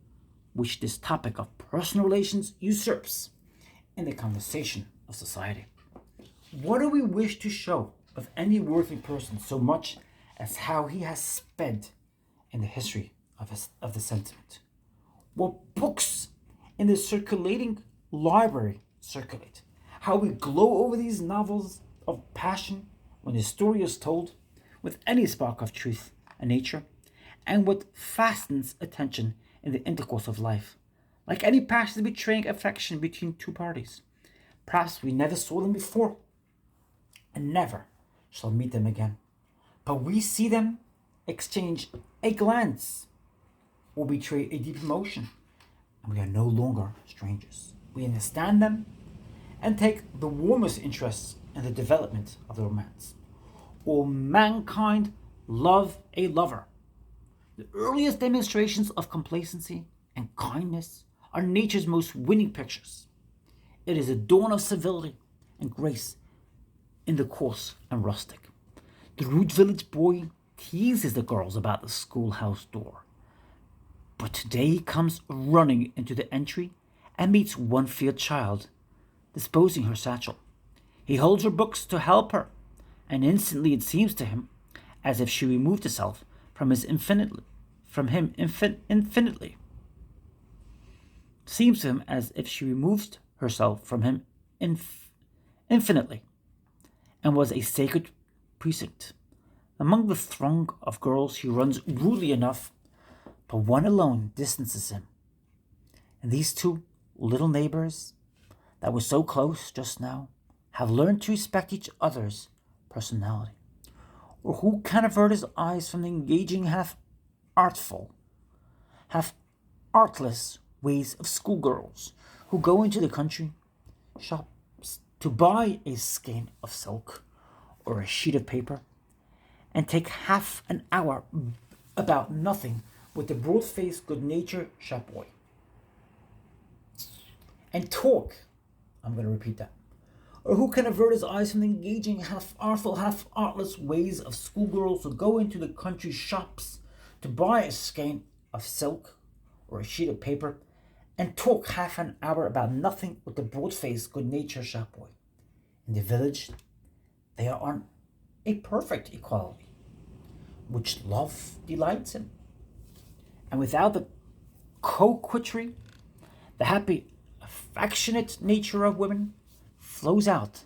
which this topic of personal relations usurps in the conversation of society. What do we wish to show of any worthy person so much as how he has sped in the history of the sentiment? What books in the circulating library circulate? How we glow over these novels of passion when the story is told with any spark of truth and nature, and what fastens attention in the intercourse of life, like any passion betraying affection between two parties. Perhaps we never saw them before, and never shall meet them again. But we see them exchange a glance or betray a deep emotion, and we are no longer strangers. We understand them and take the warmest interest in the development of the romance. All mankind love a lover. The earliest demonstrations of complacency and kindness are nature's most winning pictures. It is the dawn of civility and grace in the coarse and rustic. The rude village boy teases the girls about the schoolhouse door. But today he comes running into the entry and meets one fair child, disposing her satchel. He holds her books to help her, and instantly it seems to him as if she removed herself infinitely. Seems to him as if she removed herself from him infinitely, and was a sacred precinct. Among the throng of girls he runs rudely enough, but one alone distances him. And these two little neighbors that were so close just now have learned to respect each other's personality. Or who can avert his eyes from the engaging, half artful, half artless ways of schoolgirls who go into the country shops to buy a skein of silk or a sheet of paper and take half an hour about nothing with the broad-faced, good-natured shop boy. And talk, I'm going to repeat that. Or who can avert his eyes from the engaging, half-artful, half-artless ways of schoolgirls who go into the country shops to buy a skein of silk or a sheet of paper and talk half an hour about nothing with the broad-faced, good-natured shop boy? In the village, they are on a perfect equality, which love delights in. And without the coquetry, the happy, affectionate nature of women flows out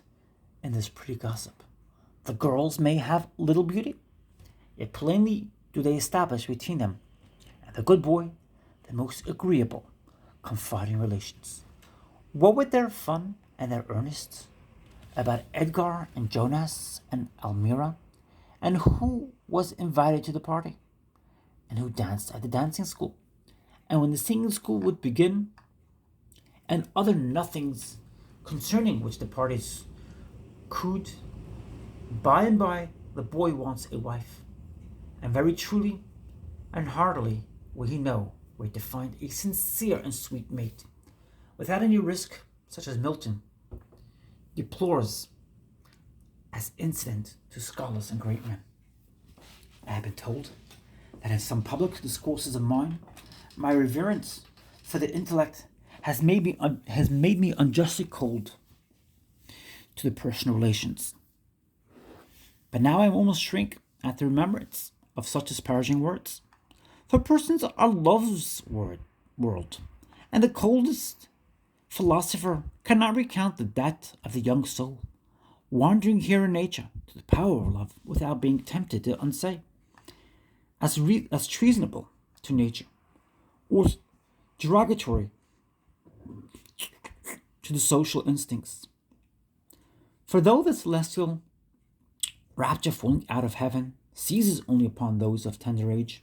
in this pretty gossip. The girls may have little beauty, yet plainly do they establish between them and the good boy the most agreeable, confiding relations. What with their fun and their earnest about Edgar and Jonas and Almira, and who was invited to the party, and who danced at the dancing school, and when the singing school would begin, and other nothings concerning which the parties could. By and by, the boy wants a wife, and very truly and heartily will he know where to find a sincere and sweet mate, without any risk, such as Milton deplores as incident to scholars and great men. I have been told that in some public discourses of mine, my reverence for the intellect has made me unjustly cold to the personal relations. But now I almost shrink at the remembrance of such disparaging words. For persons are love's world, and the coldest philosopher cannot recount the death of the young soul, wandering here in nature to the power of love without being tempted to unsay, as treasonable to nature, or derogatory to the social instincts. For though the celestial rapture falling out of heaven seizes only upon those of tender age,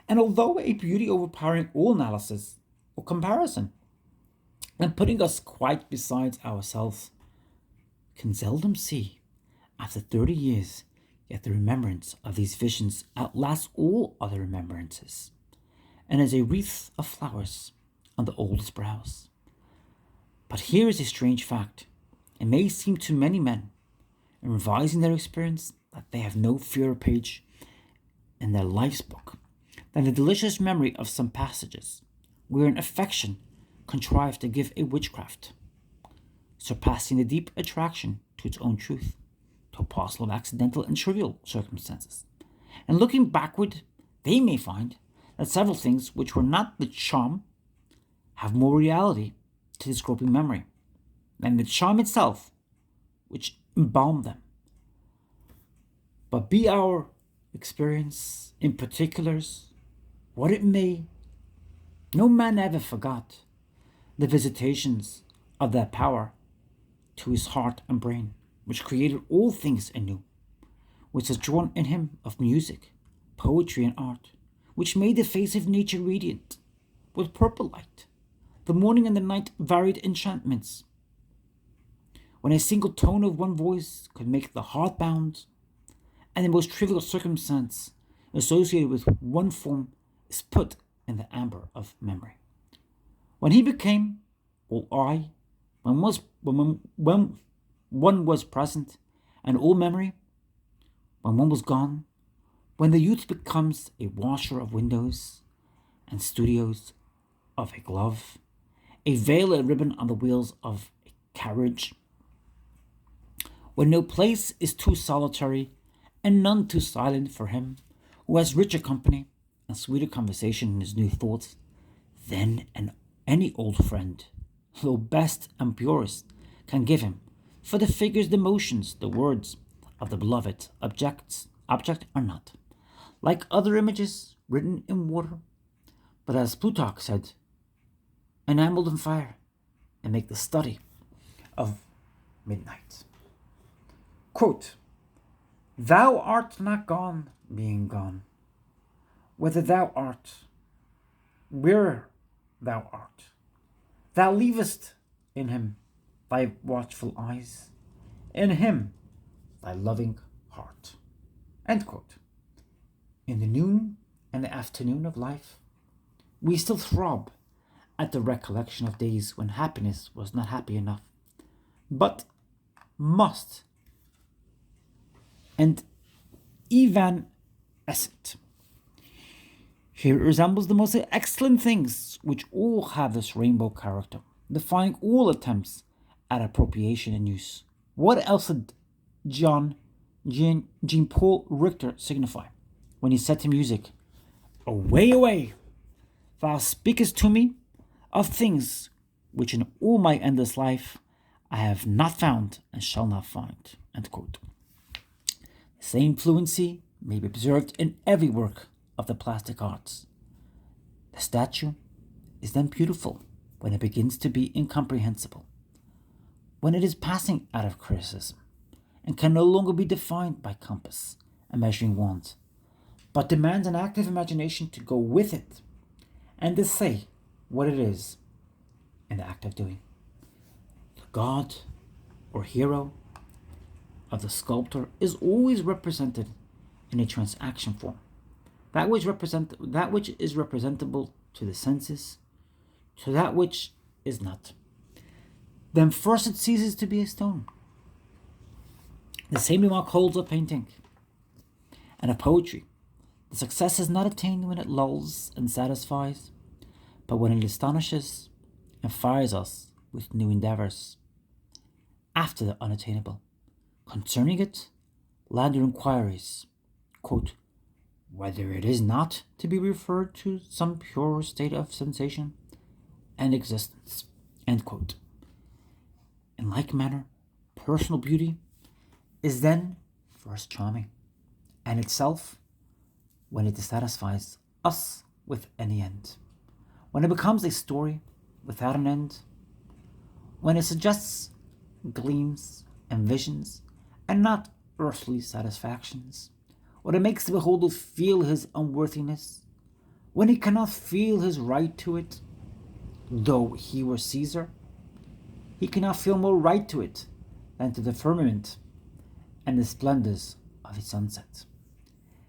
and although a beauty overpowering all analysis or comparison, and putting us quite beside ourselves, can seldom see, after 30 years, yet the remembrance of these visions outlasts all other remembrances, and is a wreath of flowers on the oldest brows. But here is a strange fact. It may seem to many men, in revising their experience, that they have no fairer page in their life's book than the delicious memory of some passages, wherein affection contrived to give a witchcraft, surpassing the deep attraction to its own truth, to a parcel of accidental and trivial circumstances. And looking backward, they may find that several things which were not the charm have more reality to this groping memory than the charm itself which embalmed them. But be our experience in particulars what it may, no man ever forgot the visitations of that power to his heart and brain, which created all things anew, which has drawn in him of music, poetry, and art, which made the face of nature radiant with purple light, the morning and the night varied enchantments, when a single tone of one voice could make the heart bound, and the most trivial circumstance associated with one form is put in the amber of memory. When he became, or I, when one was present, and all memory, when one was gone, when the youth becomes a washer of windows and studios of a glove, a veil and ribbon on the wheels of a carriage, when no place is too solitary and none too silent for him who has richer company and sweeter conversation in his new thoughts, then any old friend, though best and purest, can give him, for the figures, the motions, the words of the beloved object are not, like other images written in water, but as Plutarch said, enameled in fire, and make the study of midnight. Quote, "Thou art not gone, being gone, whether thou art, where thou art. Thou leavest in him thy watchful eyes, in him thy loving heart." End quote. In the noon and the afternoon of life, we still throb at the recollection of days when happiness was not happy enough, but must and evanescent. Here it resembles the most excellent things which all have this rainbow character, defying all attempts at appropriation and use. What else did Jean Paul Richter signify when he said to music, "Away, away, thou speakest to me of things which in all my endless life I have not found and shall not find." End quote. The same fluency may be observed in every work of the plastic arts. The statue is then beautiful when it begins to be incomprehensible, when it is passing out of criticism and can no longer be defined by compass and measuring wand, but demands an active imagination to go with it and to say what it is in the act of doing. The god or hero of the sculptor is always represented in a transaction form, that which is representable to the senses, to that which is not. Then first it ceases to be a stone. The same remark holds of painting and of poetry. The success is not attained when it lulls and satisfies, but when it astonishes and fires us with new endeavors. After the unattainable, concerning it, Landor inquiries, quote, "whether it is not to be referred to some purer state of sensation and existence." End quote. In like manner, personal beauty is then first charming, and itself when it dissatisfies us with any end, when it becomes a story without an end, when it suggests gleams and visions and not earthly satisfactions, when it makes the beholder feel his unworthiness, when he cannot feel his right to it, though he were Caesar, he cannot feel more right to it than to the firmament and the splendors of its sunset.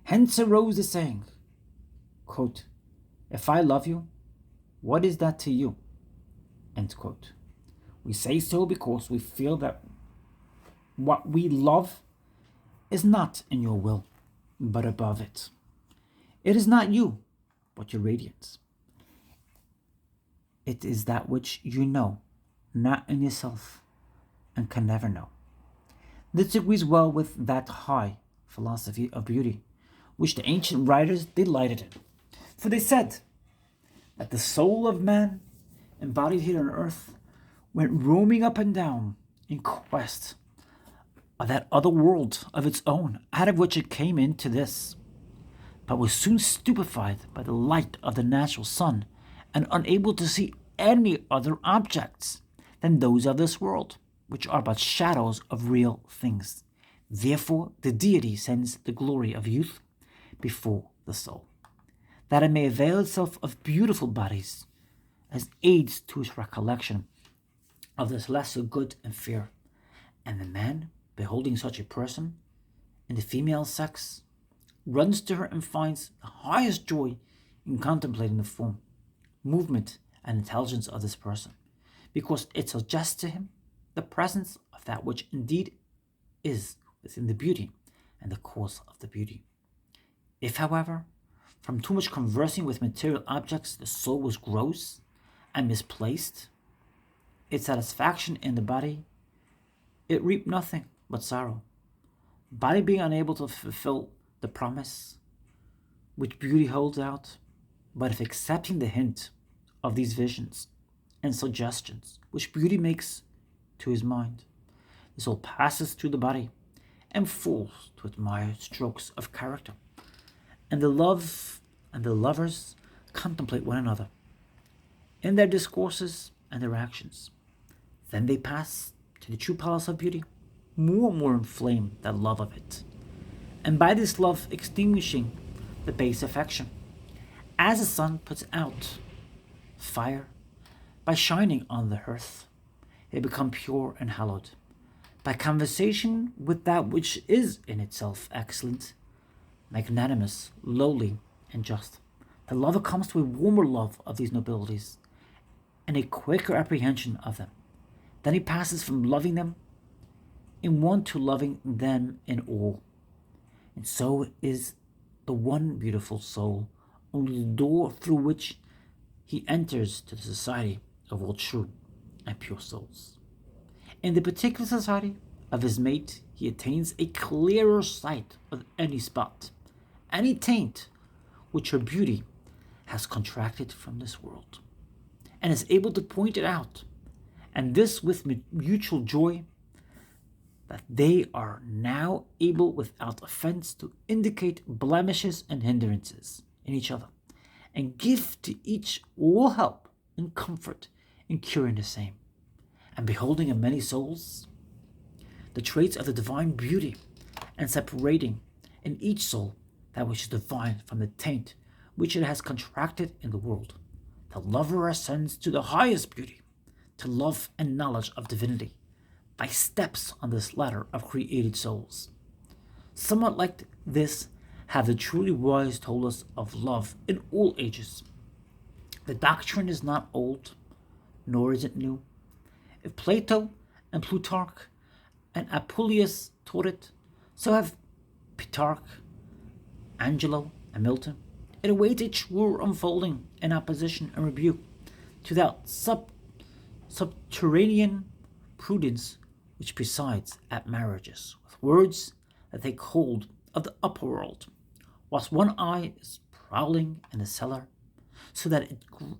Hence arose the saying, quote, "If I love you, what is that to you?" End quote. We say so because we feel that what we love is not in your will, but above it. It is not you, but your radiance. It is that which you know, not in yourself, and can never know. This agrees well with that high philosophy of beauty, which the ancient writers delighted in. For they said that the soul of man, embodied here on earth, went roaming up and down in quest of that other world of its own, out of which it came into this, but was soon stupefied by the light of the natural sun, and unable to see any other objects than those of this world, which are but shadows of real things. Therefore the deity sends the glory of youth before the soul, that it may avail itself of beautiful bodies as aids to its recollection of this lesser good and fear. And the man, beholding such a person in the female sex, runs to her and finds the highest joy in contemplating the form, movement, and intelligence of this person, because it suggests to him the presence of that which indeed is within the beauty and the cause of the beauty. If, however, from too much conversing with material objects the soul was gross and misplaced, its satisfaction in the body, it reaped nothing but sorrow. Body being unable to fulfill the promise which beauty holds out, but if accepting the hint of these visions and suggestions which beauty makes to his mind, the soul passes through the body and falls to admire strokes of character, and the lovers contemplate one another in their discourses and their actions. Then they pass to the true palace of beauty, more and more inflamed that love of it, and by this love extinguishing the base affection, as the sun puts out fire by shining on the hearth, they become pure and hallowed by conversation with that which is in itself excellent, magnanimous, lowly, and just. The lover comes to a warmer love of these nobilities and a quicker apprehension of them. Then he passes from loving them in one to loving them in all. And so is the one beautiful soul only the door through which he enters to the society of all true and pure souls. In the particular society of his mate, he attains a clearer sight of any spot, any taint which her beauty has contracted from this world, and is able to point it out, and this with mutual joy, that they are now able without offense to indicate blemishes and hindrances in each other, and give to each all help and comfort in curing the same. And beholding in many souls the traits of the divine beauty, and separating in each soul that which is divine from the taint which it has contracted in the world, the lover ascends to the highest beauty, to love and knowledge of divinity, by steps on this ladder of created souls. Somewhat like this have the truly wise told us of love in all ages. The doctrine is not old, nor is it new. If Plato and Plutarch and Apuleius taught it, so have Petrarch, Angelo, and Milton. It awaits a truer unfolding in opposition and rebuke to that subterranean prudence which presides at marriages, with words that take hold of the upper world, whilst one eye is prowling in the cellar, so that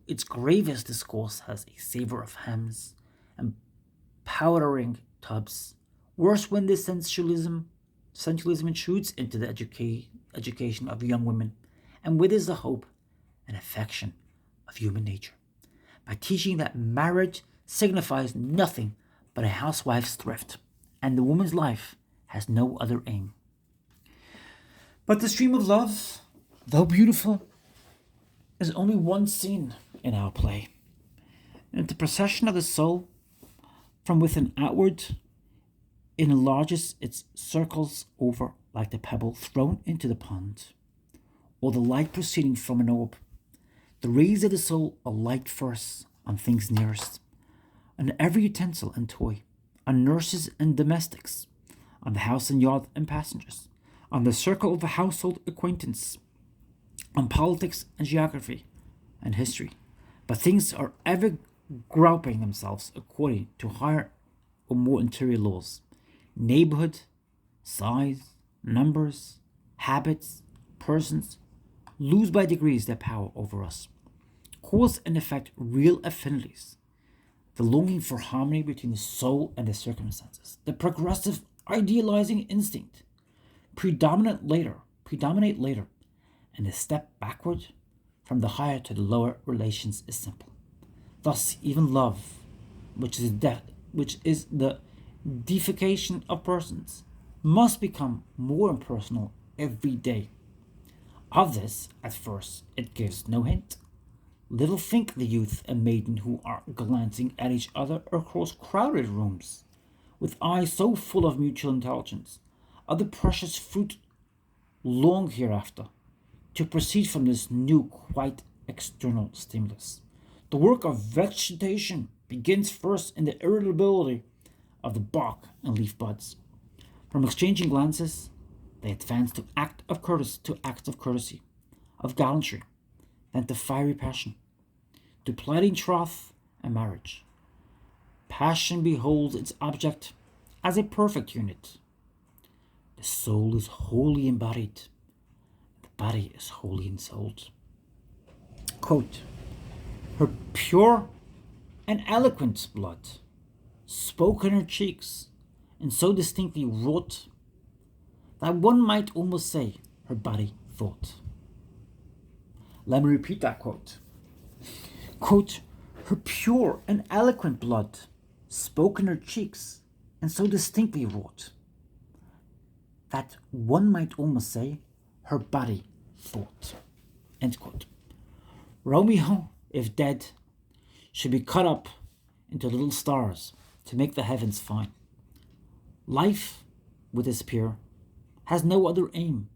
its gravest discourse has a savour of hams and powdering tubs. Worse when this sensualism intrudes into the education of young women, and withers the hope and affection of human nature, by teaching that marriage signifies nothing but a housewife's thrift, and the woman's life has no other aim. But the stream of love, though beautiful, is only one scene in our play, and the procession of the soul from within outward enlarges its circles over like the pebble thrown into the pond, or the light proceeding from an orb. The rays of the soul alight first on things nearest, on every utensil and toy, on nurses and domestics, on the house and yard and passengers, on the circle of a household acquaintance, on politics and geography and history. But things are ever grouping themselves according to higher or more interior laws. Neighborhood, size, numbers, habits, persons lose by degrees their power over us. Cause and effect real affinities. The longing for harmony between the soul and the circumstances. The progressive idealizing instinct predominate later, and the step backward from the higher to the lower relations is simple. Thus, even love, which is the deification of persons, must become more impersonal every day. Of this, at first, it gives no hint. Little think the youth and maiden who are glancing at each other across crowded rooms, with eyes so full of mutual intelligence, of the precious fruit long hereafter to proceed from this new, quite external stimulus. The work of vegetation begins first in the irritability of the bark and leaf buds. From exchanging glances, they advanced to acts of courtesy, of gallantry, then to fiery passion, to plighting troth and marriage. Passion beholds its object as a perfect unit. The soul is wholly embodied, the body is wholly ensouled. Quote, her pure and eloquent blood spoke in her cheeks, and so distinctly wrought that one might almost say her body thought. Let me repeat that quote. Quote, her pure and eloquent blood spoke in her cheeks, and so distinctly wrought that one might almost say her body thought. End quote. Romeo, if dead, should be cut up into little stars to make the heavens fine. Life, with its peer, has no other aim,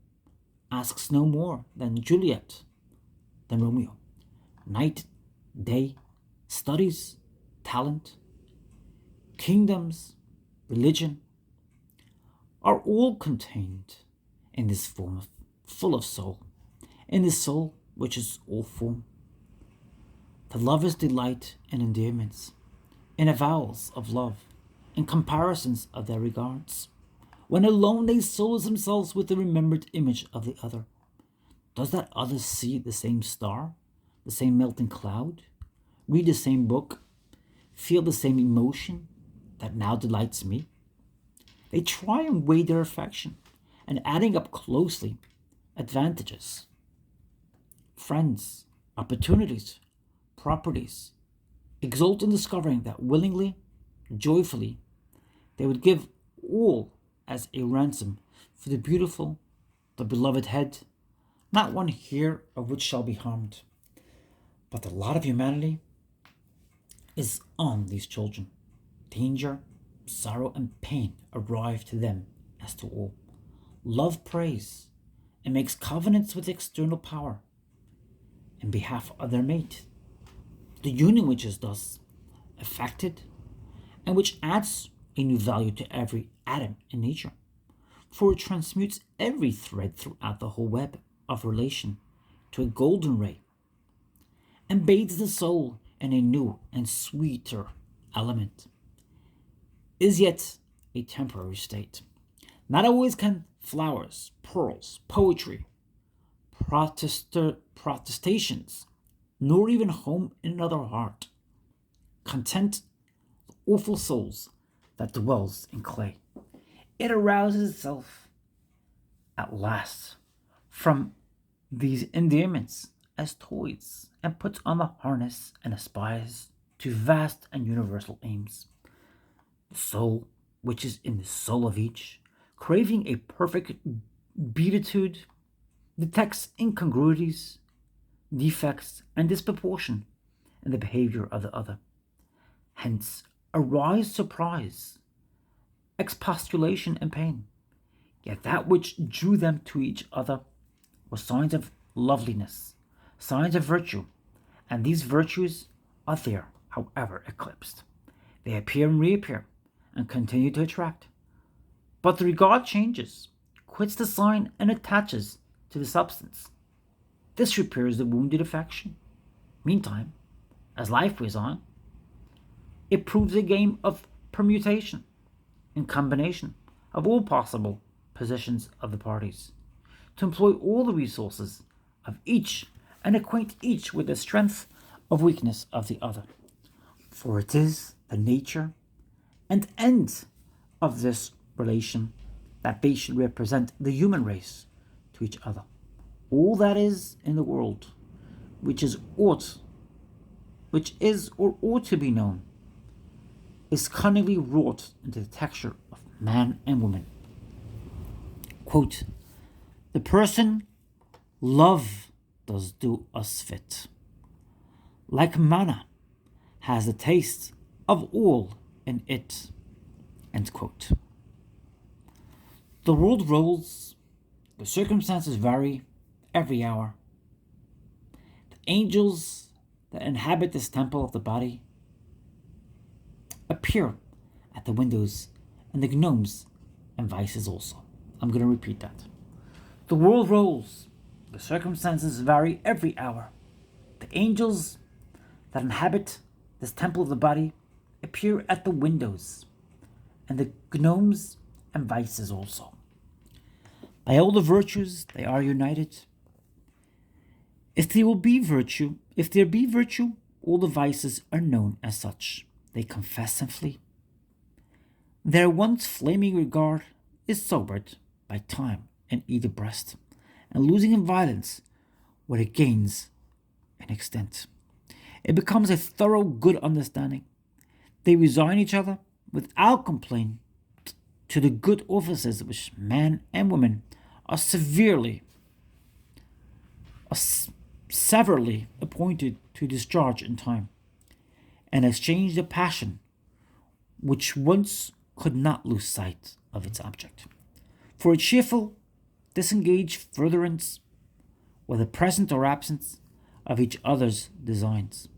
asks no more than Juliet, than Romeo. Night, day, studies, talent, kingdoms, religion, are all contained in this form full of soul, in this soul which is all form. The lovers delight in endearments, in avowals of love, in comparisons of their regards. When alone they solace themselves with the remembered image of the other. Does that other see the same star, the same melting cloud, read the same book, feel the same emotion that now delights me? They try and weigh their affection, and adding up closely advantages, friends, opportunities, properties, exult in discovering that willingly, joyfully, they would give all as a ransom for the beautiful, the beloved head, not one hair of which shall be harmed. But the lot of humanity is on these children. Danger, sorrow, and pain arrive to them as to all. Love prays and makes covenants with external power in behalf of their mate. The union which is thus effected, and which adds a new value to every atom in nature, for it transmutes every thread throughout the whole web of relation to a golden ray, and bathes the soul in a new and sweeter element, is yet a temporary state. Not always can flowers, pearls, poetry, protestations, nor even home in another heart, content the awful souls that dwells in clay. It arouses itself at last from these endearments as toys, and puts on the harness and aspires to vast and universal aims. The soul, which is in the soul of each, craving a perfect beatitude, detects incongruities, defects, and disproportion in the behavior of the other. Hence arise surprise, expostulation, and pain. Yet that which drew them to each other were signs of loveliness, signs of virtue, and these virtues are there, however eclipsed. They appear and reappear, and continue to attract. But the regard changes, quits the sign, and attaches to the substance. This repairs the wounded affection. Meantime, as life goes on, it proves a game of permutation and combination of all possible positions of the parties, to employ all the resources of each and acquaint each with the strength of weakness of the other. For it is the nature and end of this relation that they should represent the human race to each other. All that is in the world which is or ought to be known is cunningly wrought into the texture of man and woman. Quote, the person love does do us fit, like manna has the taste of all in it. End quote. The world rolls, the circumstances vary every hour. The angels that inhabit this temple of the body appear at the windows, and the gnomes and vices also. I'm going to repeat that. The world rolls. The circumstances vary every hour. The angels that inhabit this temple of the body appear at the windows, and the gnomes and vices also. By all the virtues they are united. If there be virtue, all the vices are known as such. They confess and flee. Their once flaming regard is sobered by time in either breast, and losing in violence what it gains in extent. It becomes a thorough good understanding. They resign each other without complaint to the good offices which man and woman are severely appointed to discharge in time, and exchange the passion which once could not lose sight of its object for a cheerful, disengaged furtherance, whether present or absence, of each other's designs.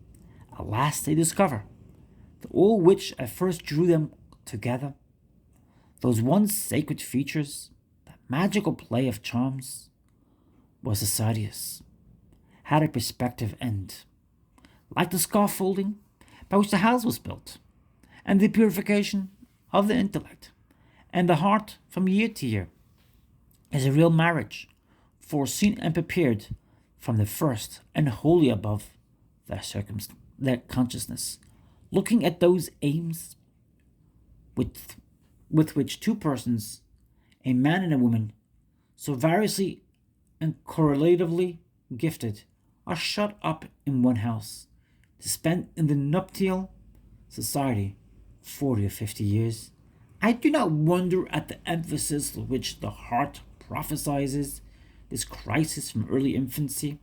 At last they discover that all which at first drew them together, those once sacred features, that magical play of charms, was assiduous, had a prospective end, like the scaffolding by which the house was built, and the purification of the intellect and the heart from year to year is a real marriage, foreseen and prepared from the first and wholly above their consciousness, looking at those aims with which two persons, a man and a woman, so variously and correlatively gifted, are shut up in one house to spend in the nuptial society 40 or 50 years. I do not wonder at the emphasis with which the heart prophesies this crisis from early infancy,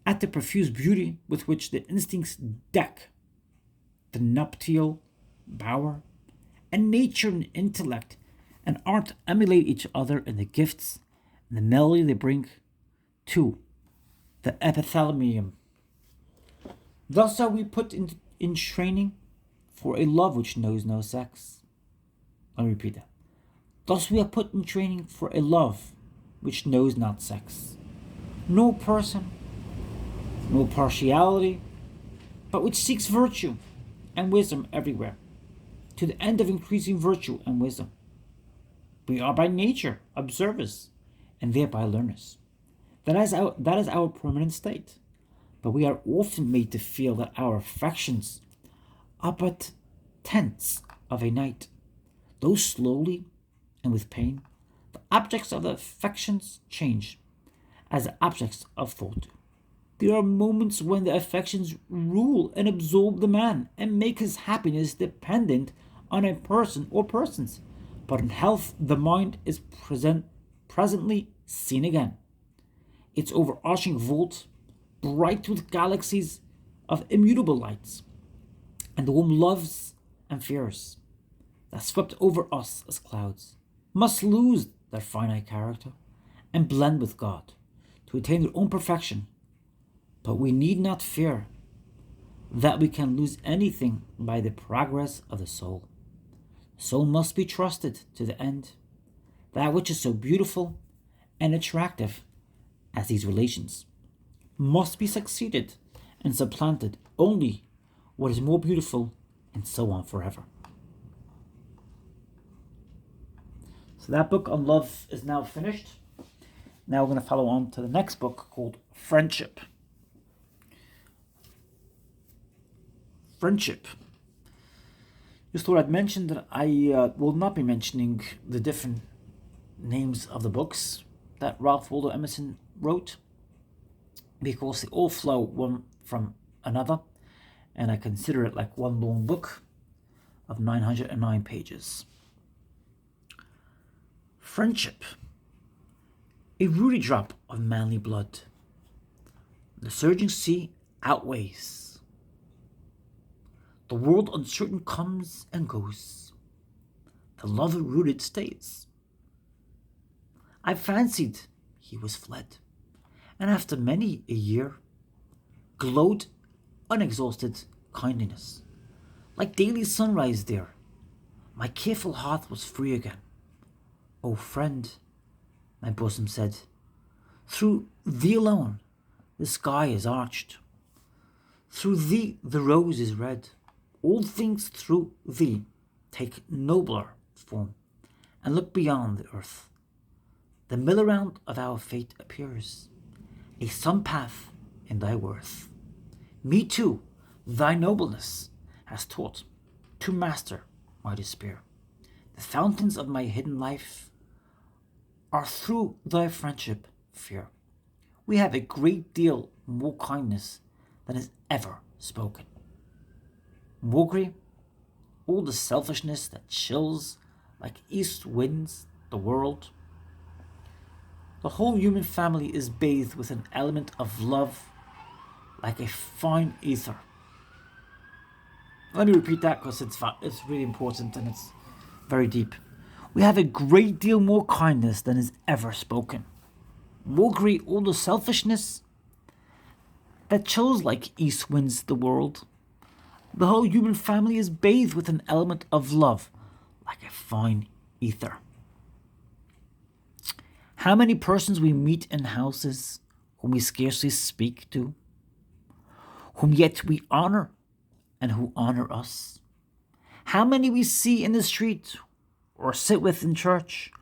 at the profuse beauty with which the instincts deck the nuptial bower, and nature and intellect and art emulate each other in the gifts and the melody they bring to the epithalamium. Thus are we put in training for a love which knows no sex. I repeat that. Thus we are put in training for a love which knows not sex, no person, no partiality, but which seeks virtue and wisdom everywhere, to the end of increasing virtue and wisdom. We are by nature observers, and thereby learners. That is our permanent state. But we are often made to feel that our affections are but tents of a night. Though slowly and with pain, the objects of the affections change as the objects of thought. There are moments when the affections rule and absorb the man and make his happiness dependent on a person or persons. But in health, the mind is presently seen again. Its overarching vault, bright with galaxies of immutable lights, and the womb loves and fears that swept over us as clouds, must lose their finite character and blend with God to attain their own perfection. But we need not fear that we can lose anything by the progress of the soul. The soul must be trusted to the end. That which is so beautiful and attractive as these relations must be succeeded and supplanted only what is more beautiful, and so on forever. So that book on love is now finished. Now we're going to follow on to the next book called Friendship. Friendship. Just thought I'd mention that I will not be mentioning the different names of the books that Ralph Waldo Emerson wrote, because they all flow one from another, and I consider it like one long book of 909 pages. Friendship. A ruddy drop of manly blood. The surging sea outweighs. The world uncertain comes and goes. The love rooted stays. I fancied he was fled, and after many a year, glowed unexhausted kindliness, like daily sunrise there. My careful heart was free again, O friend, my bosom said, through thee alone the sky is arched. Through thee the rose is red. All things through thee take nobler form, and look beyond the earth. The mill around of our fate appears, a sun path in thy worth. Me too, thy nobleness has taught to master my despair. The fountains of my hidden life are through thy friendship fair. We have a great deal more kindness than is ever spoken. Mowgli, all the selfishness that chills like east winds the world. The whole human family is bathed with an element of love like a fine ether. Let me repeat that because it's really important and it's very deep. We have a great deal more kindness than is ever spoken. Mowgli, all the selfishness that chills like east winds the world. The whole human family is bathed with an element of love, like a fine ether. How many persons we meet in houses whom we scarcely speak to, whom yet we honor and who honor us. How many we see in the street or sit with in church,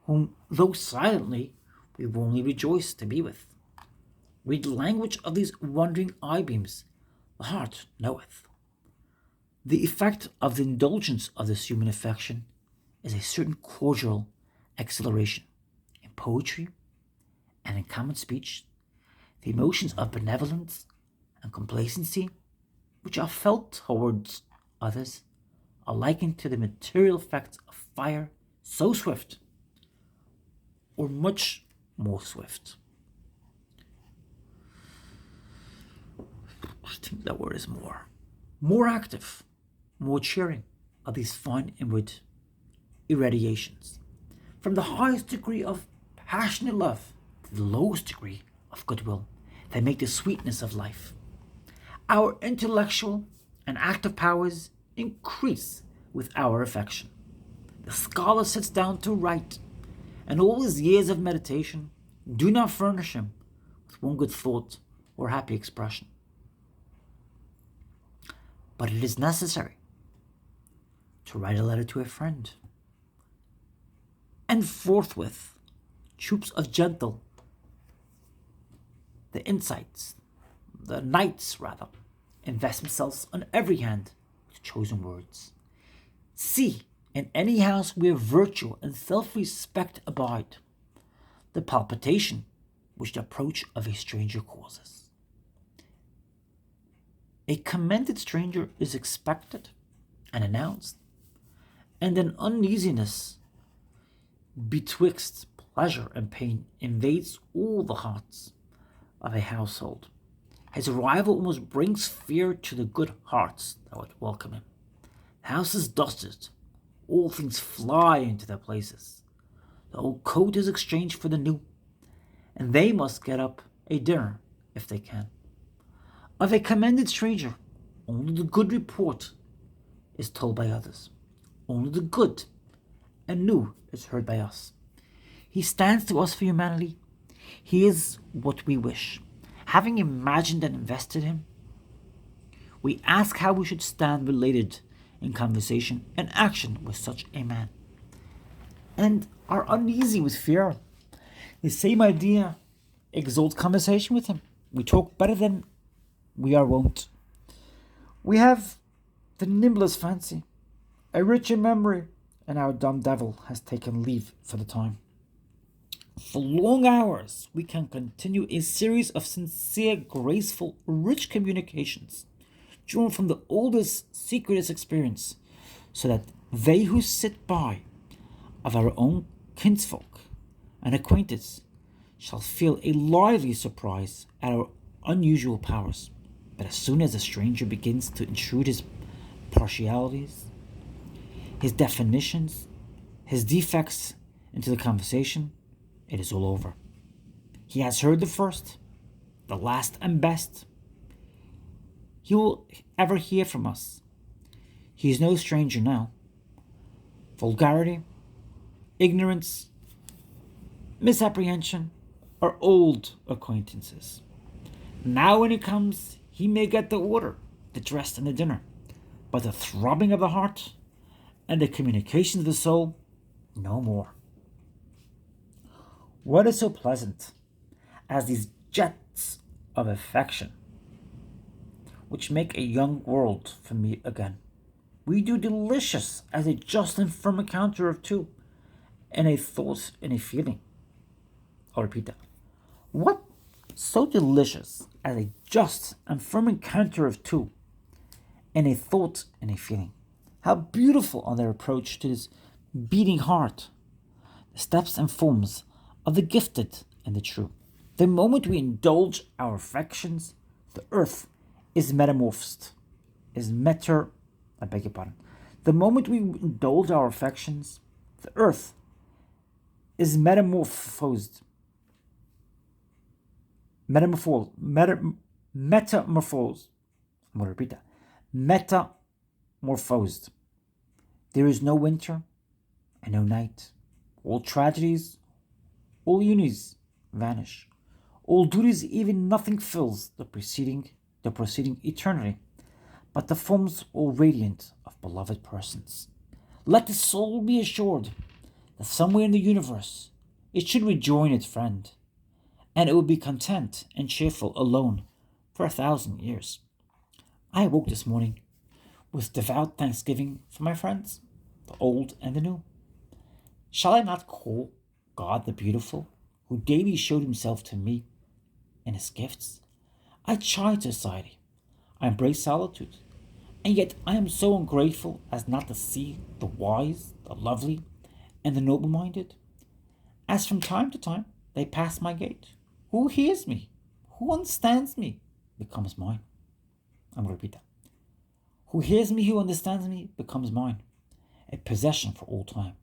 whom though silently we warmly rejoice to be with. Read the language of these wandering eye-beams, the heart knoweth. The effect of the indulgence of this human affection is a certain cordial exhilaration. In poetry and in common speech, the emotions of benevolence and complacency, which are felt towards others, are likened to the material effects of fire so swift, or much more swift. I think that word is more active, more cheering are these fine inward irradiations. From the highest degree of passionate love to the lowest degree of goodwill, they make the sweetness of life. Our intellectual and active powers increase with our affection. The scholar sits down to write, and all his years of meditation do not furnish him with one good thought or happy expression. But it is necessary to write a letter to a friend, and forthwith troops of gentle, the knights invest themselves on every hand with chosen words. See, in any house where virtue and self-respect abide, the palpitation which the approach of a stranger causes. A commended stranger is expected and announced, and an uneasiness betwixt pleasure and pain invades all the hearts of a household. His arrival almost brings fear to the good hearts that would welcome him. The house is dusted, all things fly into their places. The old coat is exchanged for the new, and they must get up a dinner if they can. Of a commended stranger, only the good report is told by others. Only the good and new is heard by us. He stands to us for humanity. He is what we wish. Having imagined and invested him, we ask how we should stand related in conversation and action with such a man, and are uneasy with fear. The same idea exalts conversation with him. We talk better than we are wont. We have the nimblest fancy, a richer memory, and our dumb devil has taken leave for the time. For long hours we can continue a series of sincere, graceful, rich communications, drawn from the oldest, secretest experience, so that they who sit by of our own kinsfolk and acquaintance shall feel a lively surprise at our unusual powers. But as soon as a stranger begins to intrude his partialities, his definitions, his defects into the conversation, it is all over. He has heard the first, the last and best he will ever hear from us. He is no stranger now. Vulgarity, ignorance, misapprehension, or old acquaintances. Now when he comes, he may get the order, the dress, and the dinner, but the throbbing of the heart and the communications of the soul, no more. What is so pleasant as these jets of affection, which make a young world for me again? We do delicious as a just and firm encounter of two, and a thought and a feeling. I'll repeat that. What so delicious as a just and firm encounter of two, and a thought and a feeling? How beautiful on their approach to this beating heart, the steps and forms of the gifted and the true. The moment we indulge our affections, the earth is metamorphosed, The moment we indulge our affections, the earth is metamorphosed. Metamorphosed. I'm going to repeat that. Metamorphosed. There is no winter and no night. All tragedies, all unities vanish. All duties, even nothing fills the preceding eternity, but the forms all radiant of beloved persons. Let the soul be assured that somewhere in the universe it should rejoin its friend, and it will be content and cheerful alone for 1,000 years. I awoke this morning with devout thanksgiving for my friends, the old and the new. Shall I not call God the beautiful, who daily showed himself to me in his gifts? I chide society, I embrace solitude, and yet I am so ungrateful as not to see the wise, the lovely, and the noble-minded, as from time to time they pass my gate. Who hears me, who understands me, becomes mine. I'm going to repeat that. Who hears me, who understands me, becomes mine, a possession for all time.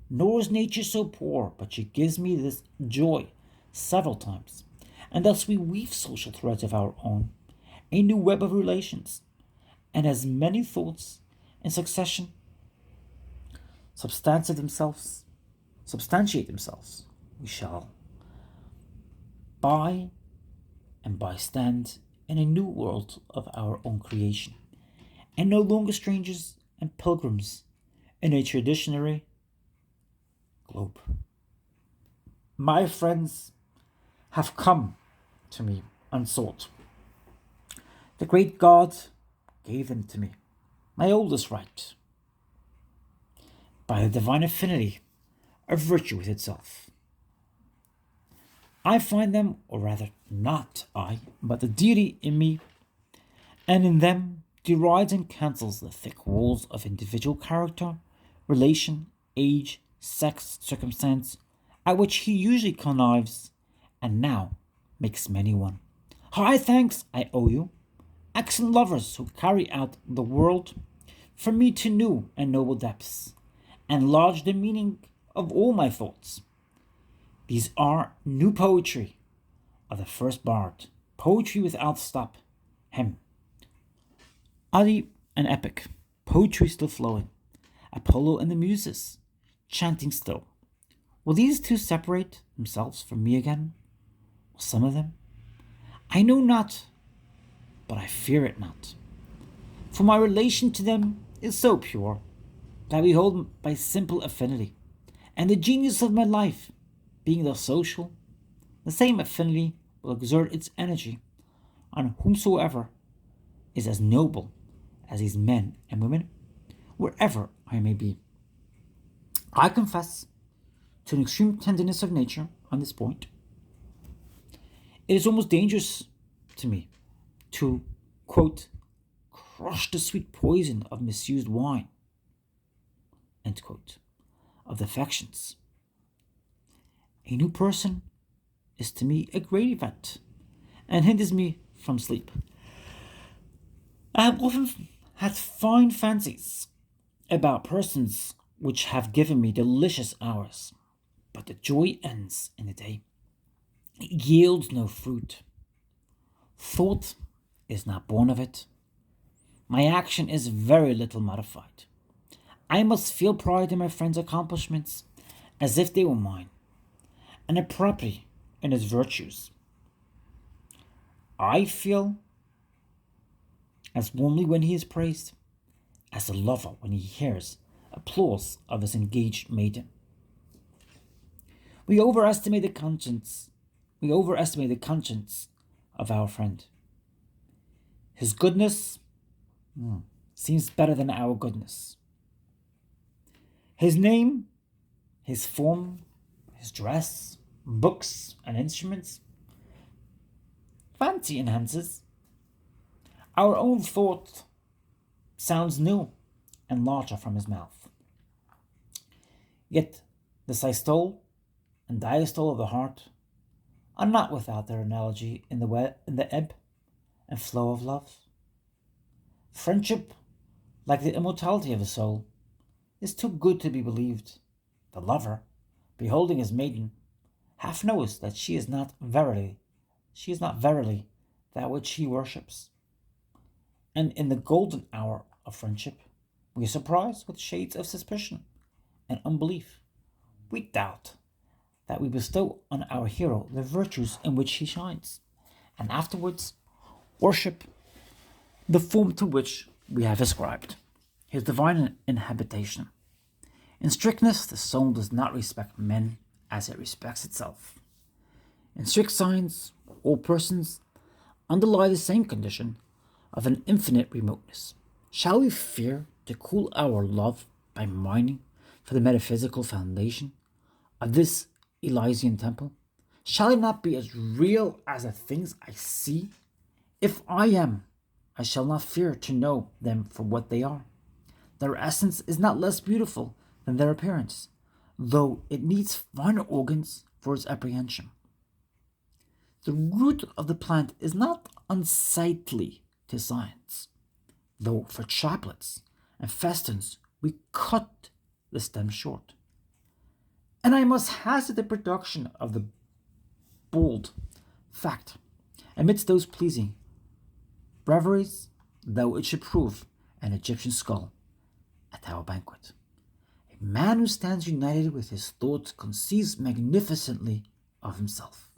Nor is nature so poor, but she gives me this joy several times, and thus we weave social threads of our own, a new web of relations, and as many thoughts in succession substantiate themselves, we shall by and by stand in a new world of our own creation, and no longer strangers and pilgrims in a traditionary globe. My friends have come to me unsought. The great God gave them to me, my oldest right, by the divine affinity of virtue with itself. I find them, or rather not I, but the deity in me, and in them derides and cancels the thick walls of individual character, relation, age, sex, circumstance, at which he usually connives, and now makes many one. High thanks I owe you, excellent lovers who carry out the world from me to new and noble depths, and enlarge the meaning of all my thoughts. These are new poetry of the first bard, poetry without stop, hymn. Adi and epic, poetry still flowing, Apollo and the Muses, chanting still. Will these two separate themselves from me again? Will some of them? I know not, but I fear it not. For my relation to them is so pure that we hold by simple affinity, and the genius of my life, being thus social, the same affinity will exert its energy on whomsoever is as noble as these men and women, wherever I may be. I confess to an extreme tenderness of nature on this point. It is almost dangerous to me to, quote, crush the sweet poison of misused wine, end quote, of the affections. A new person is to me a great event, and hinders me from sleep. I have often had fine fancies about persons which have given me delicious hours, but the joy ends in the day. It yields no fruit. Thought is not born of it. My action is very little modified. I must feel pride in my friends' accomplishments, as if they were mine, and a property in its virtues. I feel as warmly when he is praised as a lover when he hears applause of his engaged maiden. We overestimate the conscience. We overestimate the conscience of our friend. His goodness seems better than our goodness. His name, his form, his dress, books, and instruments. Fancy enhances. Our own thought sounds new and larger from his mouth. Yet the systole and diastole of the heart are not without their analogy in the ebb and flow of love. Friendship, like the immortality of the soul, is too good to be believed. The lover, beholding his maiden, half knows that she is not verily that which he worships. And in the golden hour of friendship, we are surprised with shades of suspicion and unbelief. We doubt that we bestow on our hero the virtues in which he shines, and afterwards worship the form to which we have ascribed his divine inhabitation. In strictness, the soul does not respect men as it respects itself. In strict science, all persons underlie the same condition of an infinite remoteness. Shall we fear to cool our love by mining for the metaphysical foundation of this Elysian temple? Shall it not be as real as the things I see? If I am, I shall not fear to know them for what they are. Their essence is not less beautiful than their appearance, though it needs finer organs for its apprehension. The root of the plant is not unsightly to science, though for chaplets and festoons we cut the stem short. And I must hazard the production of the bold fact amidst those pleasing breviaries, though it should prove an Egyptian skull at our banquet. A man who stands united with his thoughts conceives magnificently of himself.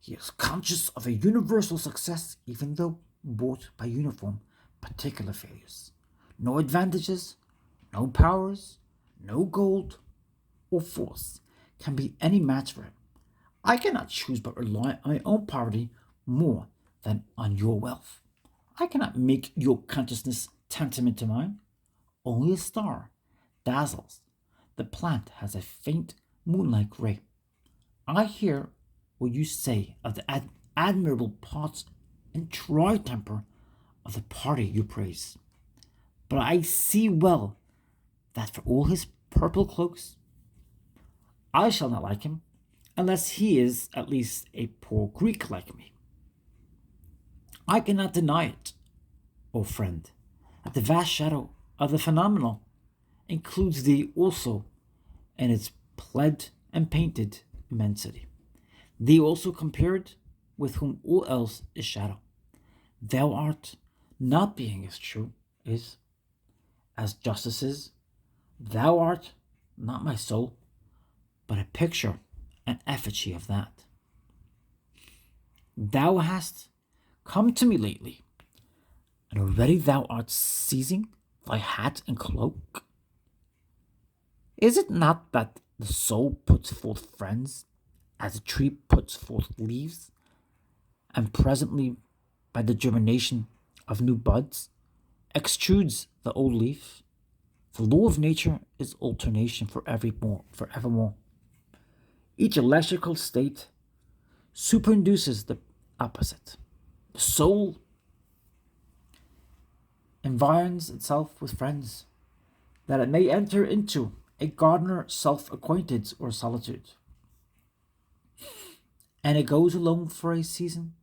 He is conscious of a universal success, even though bought by uniform particular failures. No advantages, no powers, no gold or force can be any match for him. I cannot choose but rely on my own poverty more than on your wealth. I cannot make your consciousness tantamount to mine. Only a star dazzles. The plant has a faint moonlight ray. I hear what you say of the admirable parts and try temper of the party you praise. But I see well that for all his purple cloaks, I shall not like him, unless he is at least a poor Greek like me. I cannot deny it, O friend, that the vast shadow of the phenomenal includes thee also in its pled and painted immensity. Thee also compared, with whom all else is shadow. Thou art, not being as true, is, as justice is. Thou art not my soul, but a picture, an effigy of that. Thou hast come to me lately, and already thou art seizing thy hat and cloak. Is it not that the soul puts forth friends, as a tree puts forth leaves, and presently, by the germination of new buds, extrudes the old leaf? The law of nature is alternation forevermore. Each electrical state superinduces the opposite. The soul environs itself with friends, that it may enter into a gardener self-acquainted or solitude. And it goes alone for a season,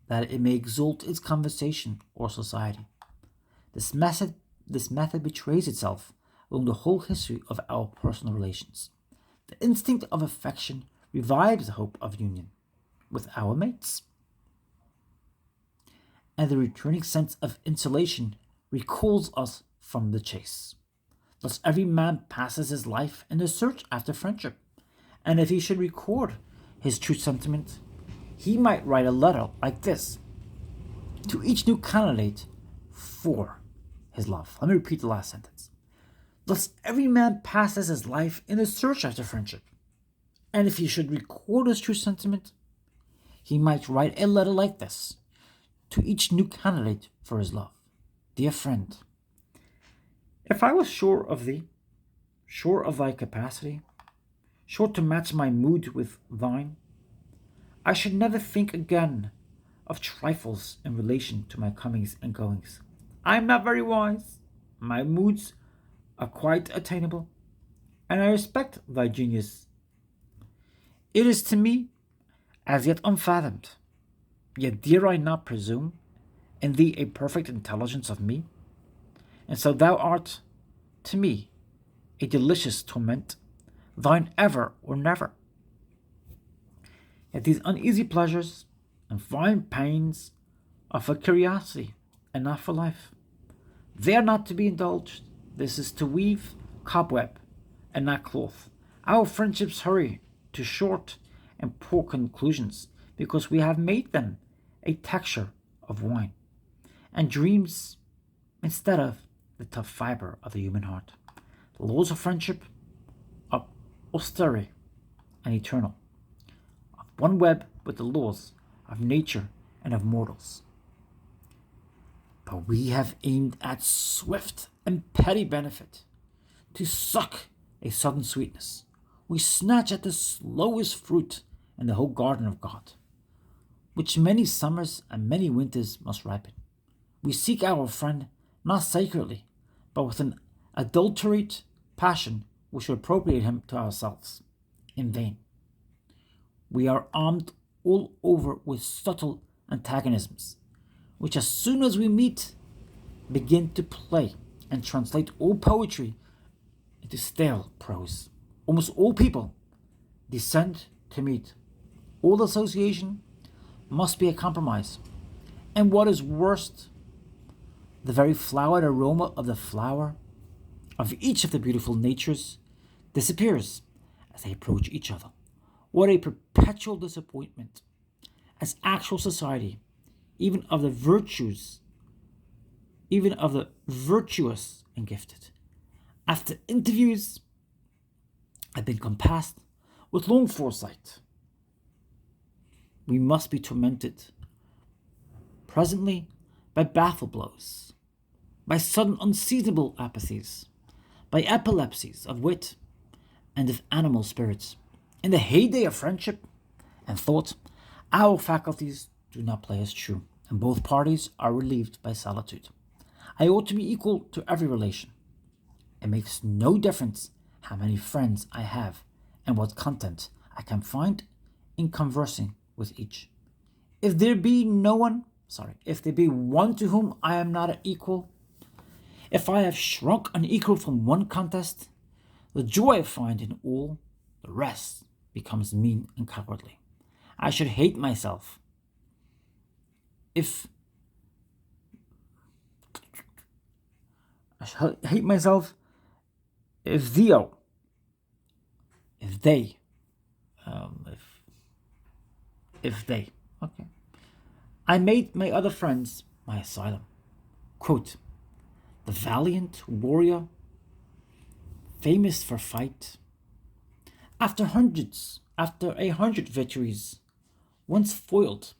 that it may exalt its conversation or society. This method betrays itself along the whole history of our personal relations. The instinct of affection revives the hope of union with our mates, and the returning sense of insulation recalls us from the chase. Thus every man passes his life in the search after friendship, and if he should record his true sentiment, he might write a letter like this to each new candidate for his love. Let me repeat the last sentence. Thus every man passes his life in the search after friendship, and if he should record his true sentiment, he might write a letter like this to each new candidate for his love. Dear friend, if I was sure of thee, sure of thy capacity, sure to match my mood with thine, I should never think again of trifles in relation to my comings and goings. I am not very wise, my moods are quite attainable, and I respect thy genius. It is to me as yet unfathomed, yet dare I not presume in thee a perfect intelligence of me, and so thou art to me a delicious torment, thine ever or never. Yet these uneasy pleasures and fine pains are for curiosity and not for life. They are not to be indulged. This is to weave cobweb and not cloth. Our friendships hurry to short and poor conclusions because we have made them a texture of wine and dreams instead of the tough fiber of the human heart. The laws of friendship are austere and eternal, of one web with the laws of nature and of mortals. But we have aimed at swift and petty benefit, to suck a sudden sweetness. We snatch at the slowest fruit in the whole garden of God, which many summers and many winters must ripen. We seek our friend not sacredly, but with an adulterate passion which will appropriate him to ourselves. In vain. We are armed all over with subtle antagonisms, which as soon as we meet, begin to play and translate all poetry into stale prose. Almost all people descend to meet. All association must be a compromise. And what is worst, the very flowered aroma of the flower of each of the beautiful natures disappears as they approach each other. What a perpetual disappointment, as actual society, even of the virtuous and gifted, after interviews have been compassed with long foresight, we must be tormented presently by baffle blows, by sudden unseasonable apathies, by epilepsies of wit and of animal spirits. In the heyday of friendship and thought, our faculties do not play us true, and both parties are relieved by solitude. I ought to be equal to every relation. It makes no difference how many friends I have and what content I can find in conversing with each. If there be one to whom I am not equal, if I have shrunk unequal from one contest, the joy I find in all the rest becomes mean and cowardly. I should hate myself if I made my other friends my asylum. Quote, the valiant warrior, famous for fight, after a hundred victories, once foiled,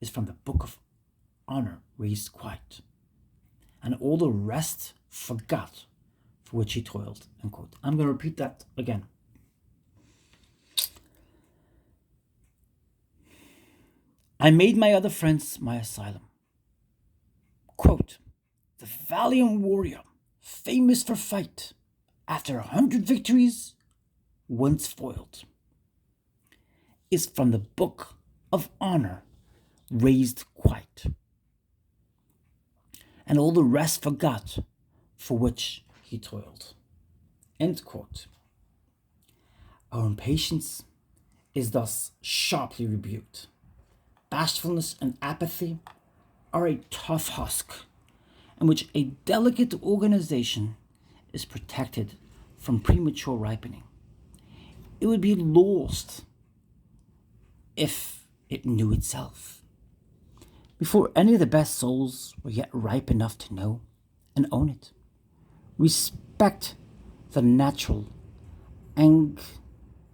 is from the book of honor raised quite, and all the rest forgot for which he toiled. End quote. I'm going to repeat that again. I made my other friends my asylum. Quote, the valiant warrior, famous for fight, after 100 victories, once foiled, is from the book of honor raised quite, and all the rest forgot for which he toiled. End quote. Our impatience is thus sharply rebuked. Bashfulness and apathy are a tough husk in which a delicate organization is protected from premature ripening. It would be lost if it knew itself. Before any of the best souls were yet ripe enough to know and own it. Respect the natural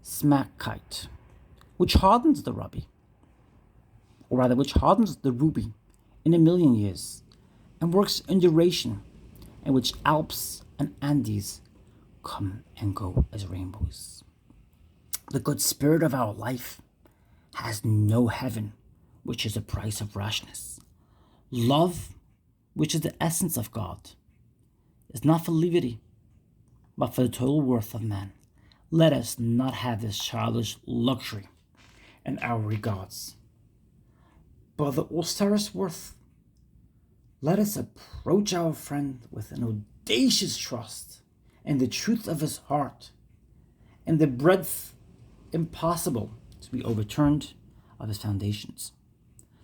smackite, which hardens the ruby, or rather which hardens the ruby in a million years, and works in duration, in which Alps and Andes come and go as rainbows. The good spirit of our life has no heaven, which is the price of rashness. Love, which is the essence of God, is not for levity, but for the total worth of man. Let us not have this childish luxury in our regards, but the austerest worth. Let us approach our friend with an audacious trust in the truth of his heart, and the breadth impossible to be overturned of his foundations.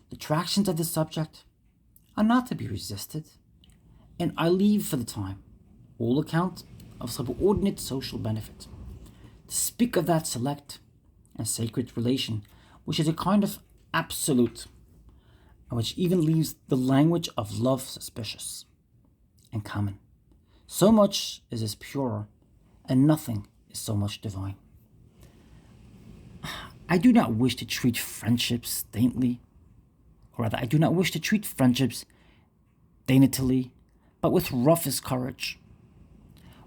The attractions of the subject are not to be resisted, and I leave for the time all account of subordinate social benefit, to speak of that select and sacred relation which is a kind of absolute, and which even leaves the language of love suspicious and common. So much is this pure, and nothing is so much divine. I do not wish to treat friendships daintily, or rather, I do not wish to treat friendships daintily, but with roughest courage.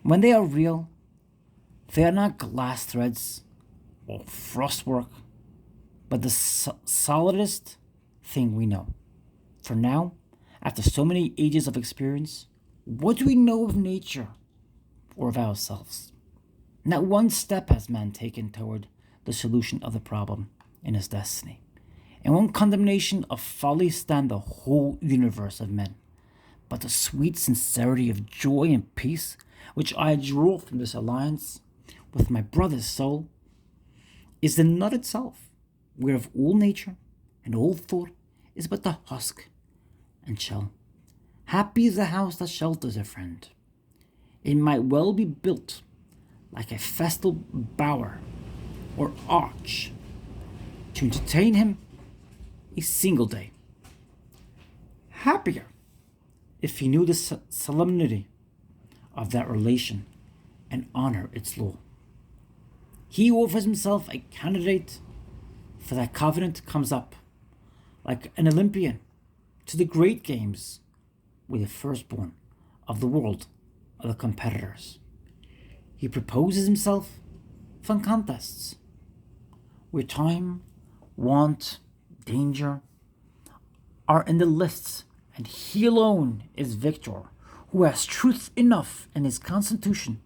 When they are real, they are not glass threads or frostwork, but the solidest thing we know. For now, after so many ages of experience, what do we know of nature or of ourselves? Not one step has man taken toward the solution of the problem in his destiny. In one condemnation of folly stand the whole universe of men. But the sweet sincerity of joy and peace which I draw from this alliance with my brother's soul is the nut itself, whereof all nature and all thought is but the husk and shell. Happy is the house that shelters a friend. It might well be built like a festal bower or arch to entertain him a single day. Happier if he knew the solemnity of that relation and honor its law. He who offers himself a candidate for that covenant comes up like an Olympian to the great games with the firstborn of the world of the competitors. He proposes himself for contests where time, want, danger are in the lists, and he alone is victor, who has truth enough in his constitution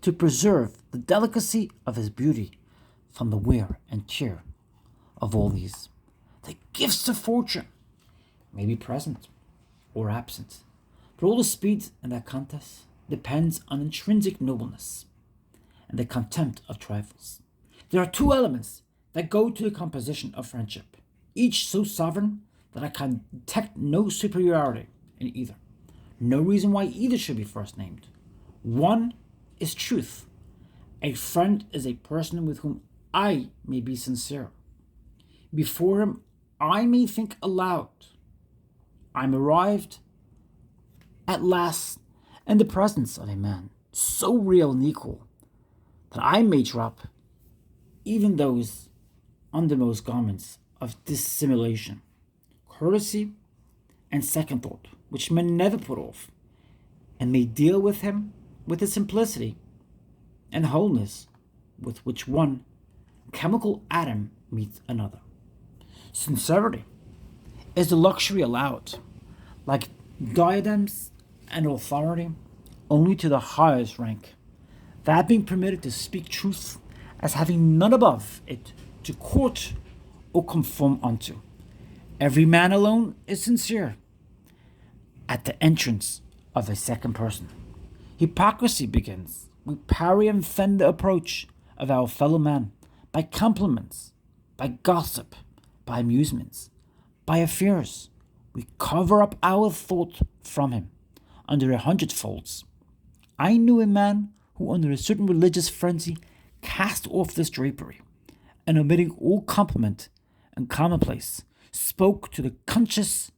to preserve the delicacy of his beauty from the wear and tear of all these. The gifts of fortune may be present or absent, but all the speed in that contest depends on intrinsic nobleness and the contempt of trifles. There are two elements that go to the composition of friendship, each so sovereign that I can detect no superiority in either. No reason why either should be first named. One is truth. A friend is a person with whom I may be sincere. Before him I may think aloud. I'm arrived at last in the presence of a man so real and equal that I may drop even those undermost garments of dissimulation, courtesy, and second thought, which men never put off, and may deal with him with the simplicity and wholeness with which one chemical atom meets another. Sincerity is the luxury allowed, like diadems and authority, only to the highest rank, that being permitted to speak truth as having none above it to court or conform unto. Every man alone is sincere at the entrance of a second person. Hypocrisy begins. We parry and fend the approach of our fellow man by compliments, by gossip, by amusements, by affairs. We cover up our thought from him under 100 folds. I knew a man who, under a certain religious frenzy, cast off this drapery, and omitting all compliment and commonplace, spoke to the conscience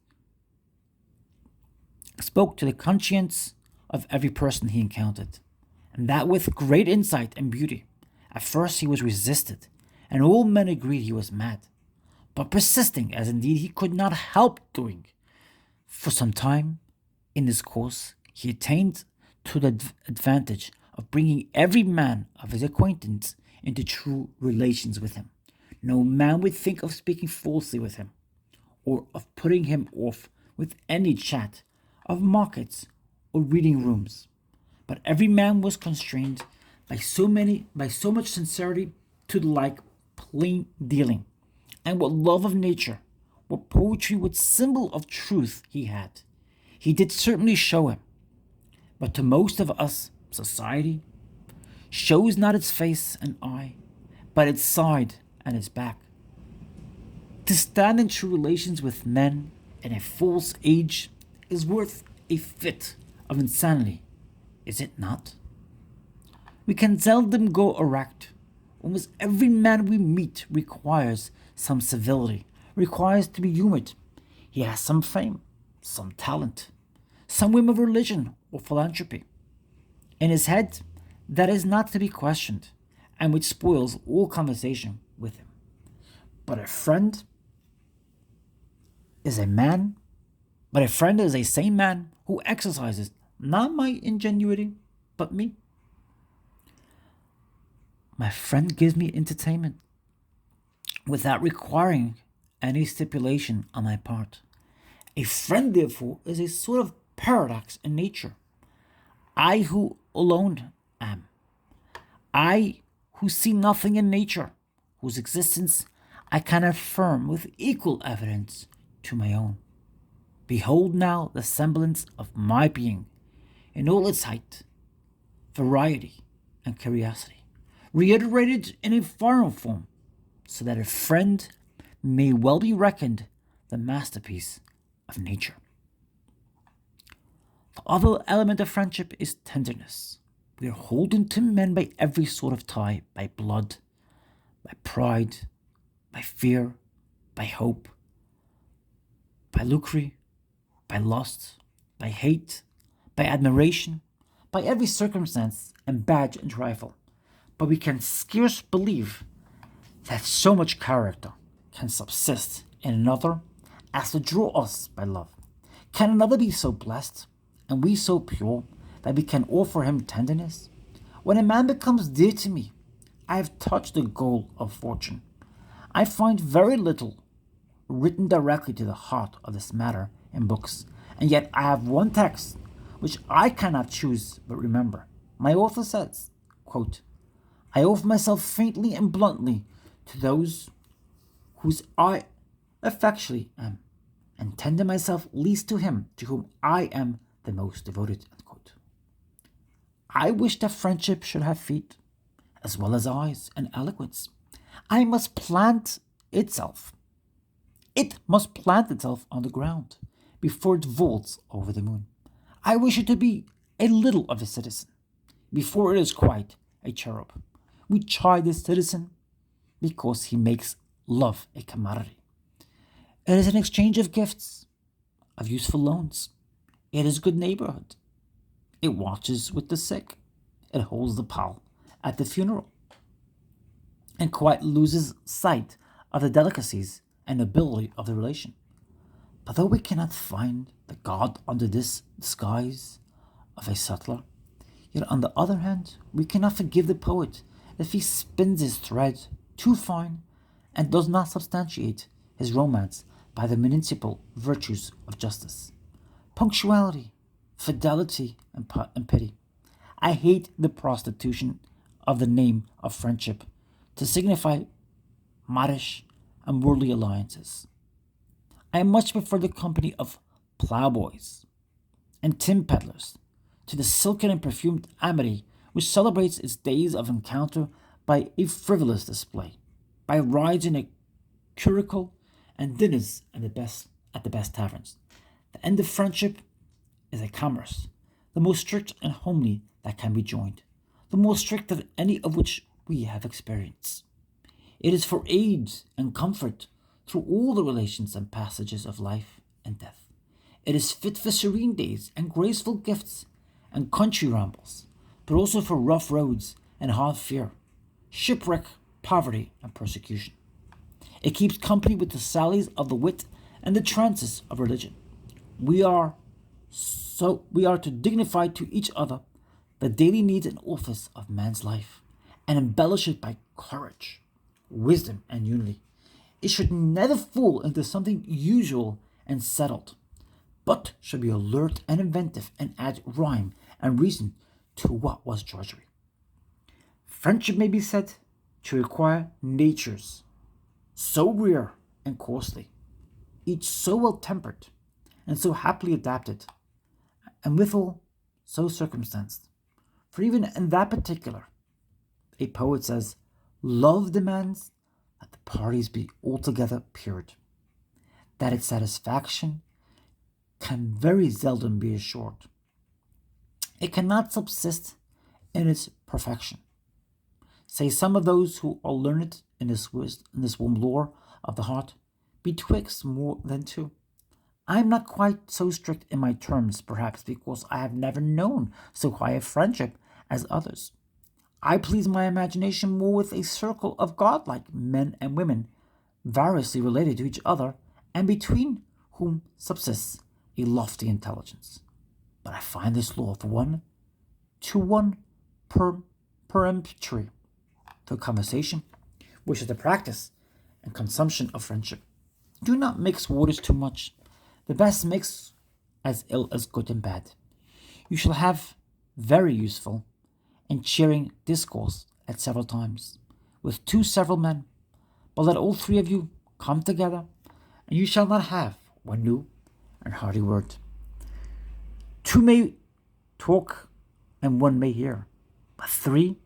of every person he encountered, and that with great insight and beauty. At first he was resisted, and all men agreed he was mad, but persisting, as indeed he could not help doing, for some time in this course he attained to the advantage of bringing every man of his acquaintance into true relations with him. No man would think of speaking falsely with him, or of putting him off with any chat of markets or reading rooms. But every man was constrained by so much sincerity to the like plain dealing, and what love of nature, what poetry, what symbol of truth he had. He did certainly show him, but to most of us, society shows not its face and eye, but its side and its back. To stand in true relations with men in a false age is worth a fit of insanity, is it not? We can seldom go erect. Almost every man we meet requires some civility, requires to be humored. He has some fame, some talent, some whim of religion or philanthropy in his head that is not to be questioned, and which spoils all conversation with him. But a friend is a sane man who exercises not my ingenuity, but me. My friend gives me entertainment without requiring any stipulation on my part. A friend, therefore, is a sort of paradox in nature. I who alone am, I who see nothing in nature, whose existence I can affirm with equal evidence to my own. Behold now the semblance of my being in all its height, variety, and curiosity, reiterated in a final form, so that a friend may well be reckoned the masterpiece of nature. The other element of friendship is tenderness. We are holden to men by every sort of tie, by blood, by pride, by fear, by hope, by lucre, by lust, by hate, by admiration, by every circumstance and badge and trifle. But we can scarce believe that so much character can subsist in another as to draw us by love. Can another be so blessed, and we so pure, that we can offer him tenderness? When a man becomes dear to me, I have touched the goal of fortune. I find very little written directly to the heart of this matter in books, and yet I have one text which I cannot choose but remember. My author says, quote, I offer myself faintly and bluntly to those whose I effectually am, and tender myself least to him to whom I am the most devoted. Unquote. I wish that friendship should have feet, as well as eyes and eloquence. It must plant itself on the ground before it vaults over the moon. I wish it to be a little of a citizen before it is quite a cherub. We chide the citizen because he makes love a commodity. It is an exchange of gifts, of useful loans. It is good neighborhood. It watches with the sick. It holds the pall at the funeral, and quite loses sight of the delicacies and nobility of the relation. But though we cannot find the god under this disguise of a sutler, yet on the other hand, we cannot forgive the poet if he spins his thread too fine and does not substantiate his romance by the municipal virtues of justice, punctuality, fidelity, and pity. I hate the prostitution of the name of friendship to signify modish and worldly alliances. I much prefer the company of ploughboys and tin peddlers to the silken and perfumed amity which celebrates its days of encounter by a frivolous display, by rides in a curricle and dinners at the best taverns. The end of friendship is a commerce, the most strict and homely that can be joined, the most strict of any of which we have experienced. It is for aid and comfort through all the relations and passages of life and death. It is fit for serene days and graceful gifts and country rambles, but also for rough roads and hard fare, shipwreck, poverty, and persecution. It keeps company with the sallies of the wit and the trances of religion. We are to dignify to each other the daily needs and office of man's life, and embellish it by courage, wisdom, and unity. It should never fall into something usual and settled, but should be alert and inventive and add rhyme and reason to what was drudgery. Friendship may be said to require natures so rare and costly, each so well tempered and so happily adapted, and withal so circumstanced. For even in that particular, a poet says, love demands that the parties be altogether pure, that its satisfaction can very seldom be assured. It cannot subsist in its perfection. Say some of those who are learned in this warm lore of the heart, betwixt more than two. I am not quite so strict in my terms, perhaps because I have never known so high a friendship as others. I please my imagination more with a circle of godlike men and women, variously related to each other, and between whom subsists a lofty intelligence. But I find this law of 1 to 1 peremptory to conversation, which is the practice and consumption of friendship. Do not mix waters too much. The best mix as ill as good and bad. You shall have very useful and cheering discourse at several times, with 2 several men, but let all 3 of you come together, and you shall not have one new and hearty word. 2 may talk and 1 may hear, but 3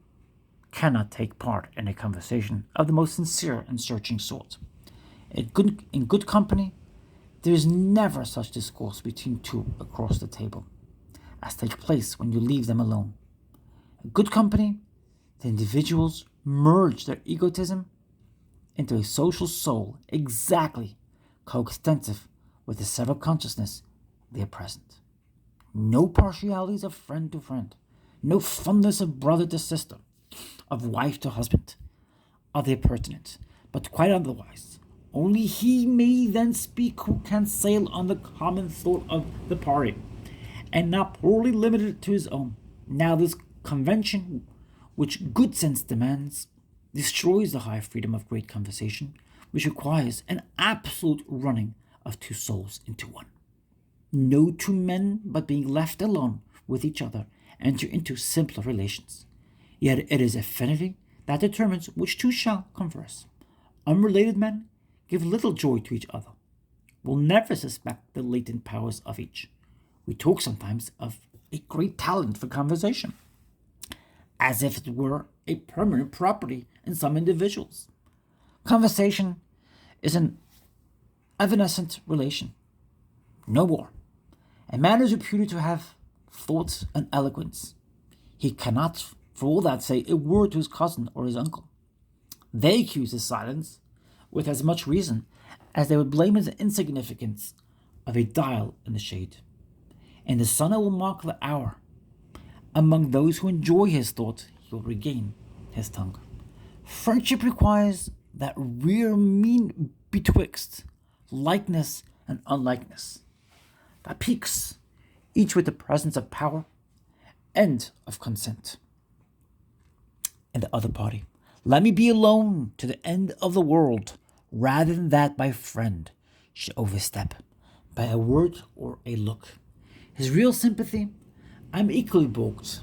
cannot take part in a conversation of the most sincere and searching sort. In good company, there is never such discourse between 2 across the table as takes place when you leave them alone. In good company, the individuals merge their egotism into a social soul exactly coextensive with the several consciousness they are present. No partialities of friend to friend, no fondness of brother to sister, of wife to husband, are there pertinent, but quite otherwise. Only he may then speak who can sail on the common thought of the party, and not poorly limited to his own. Now this convention, which good sense demands, destroys the high freedom of great conversation, which requires an absolute running of 2 souls into one. No 2 men, but being left alone with each other, enter into simpler relations. Yet it is affinity that determines which 2 shall converse. Unrelated men give little joy to each other, will never suspect the latent powers of each. We talk sometimes of a great talent for conversation, as if it were a permanent property in some individuals. Conversation is an evanescent relation, no more. A man is reputed to have thoughts and eloquence. He cannot, for all that, say a word to his cousin or his uncle. They accuse his silence with as much reason as they would blame his insignificance of a dial in the shade. And the sun will mark the hour. Among those who enjoy his thought, he will regain his tongue. Friendship requires that rear mean betwixt likeness and unlikeness, that peaks, each with the presence of power and of consent. And the other party, let me be alone to the end of the world, rather than that my friend should overstep by a word or a look his real sympathy. I am equally balked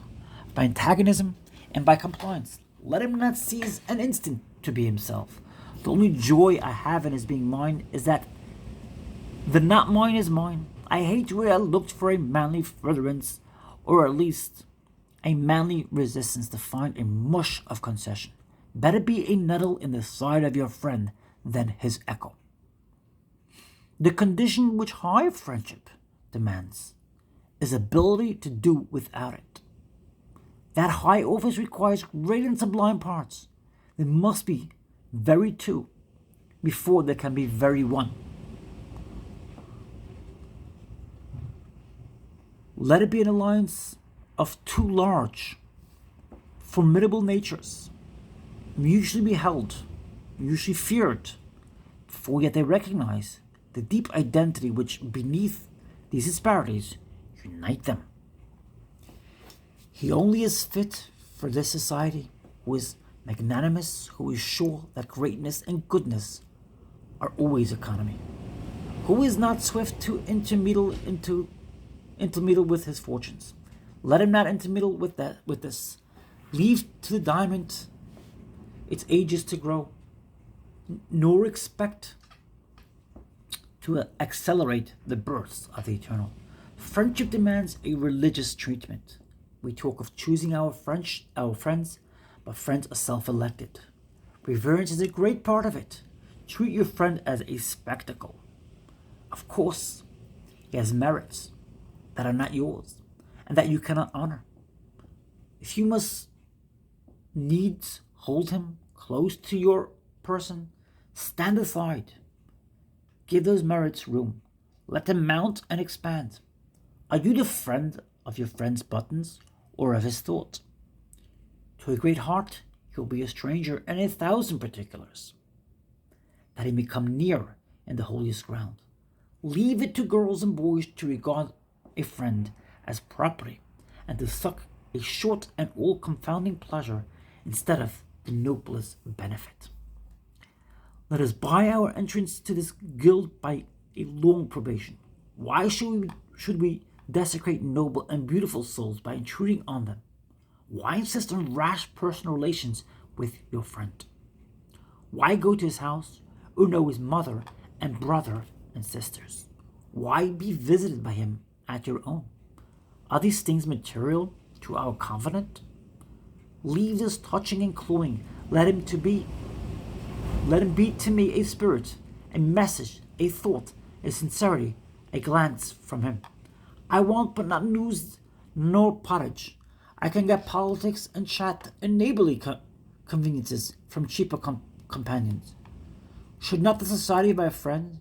by antagonism and by compliance. Let him not seize an instant to be himself. The only joy I have in his being mine is that the not mine is mine. I hate where I looked for a manly furtherance, or at least a manly resistance, to find a mush of concession. Better be a nettle in the side of your friend than his echo. The condition which high friendship demands is ability to do without it. That high office requires great and sublime parts. They must be very two before they can be very one. Let it be an alliance of two large, formidable natures, mutually beheld, mutually feared, for yet they recognize the deep identity which, beneath these disparities, unite them. He only is fit for this society who is magnanimous, who is sure that greatness and goodness are always economy, who is not swift to intermeddle with his fortunes. Let him not intermeddle with this. Leave to the diamond its ages to grow, nor expect to accelerate the births of the eternal. Friendship demands a religious treatment. We talk of choosing our friends, but friends are self-elected. Reverence is a great part of it. Treat your friend as a spectacle. Of course, he has merits that are not yours and that you cannot honor. If you must needs hold him close to your person, stand aside. Give those merits room. Let them mount and expand. Are you the friend of your friend's buttons or of his thought? To a great heart, he'll be a stranger in 1,000 particulars, that he may come near in the holiest ground. Leave it to girls and boys to regard a friend as property, and to suck a short and all-confounding pleasure instead of the noblest benefit. Let us buy our entrance to this guild by a long probation. Why should we desecrate noble and beautiful souls by intruding on them? Why insist on rash personal relations with your friend? Why go to his house or know his mother and brother and sisters? Why be visited by him at your own? Are these things material to our confidant? Leave this touching and cloying. Let him be to me a spirit, a message, a thought, a sincerity, a glance from him. I want but not news nor pottage. I can get politics and chat and neighborly conveniences from cheaper companions. Should not the society of my friend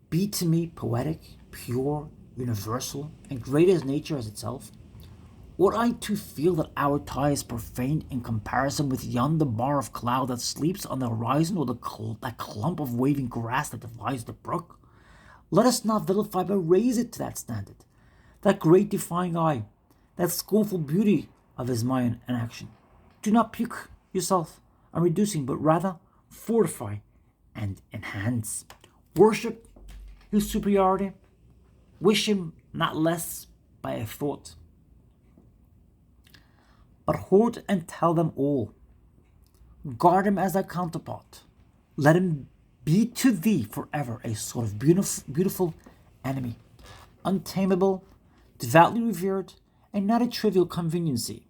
be to me poetic, pure, universal, and great as nature as itself? Ought I to feel that our tie is profaned in comparison with yonder bar of cloud that sleeps on the horizon, or that clump of waving grass that divides the brook? Let us not vilify, but raise it to that standard, that great defying eye, that scornful beauty of his mind and action. Do not pique yourself on reducing, but rather fortify and enhance. Worship his superiority. Wish him not less by a thought, but hoard and tell them all. Guard him as thy counterpart. Let him be to thee forever a sort of beautiful enemy, untamable, devoutly revered, and not a trivial conveniency,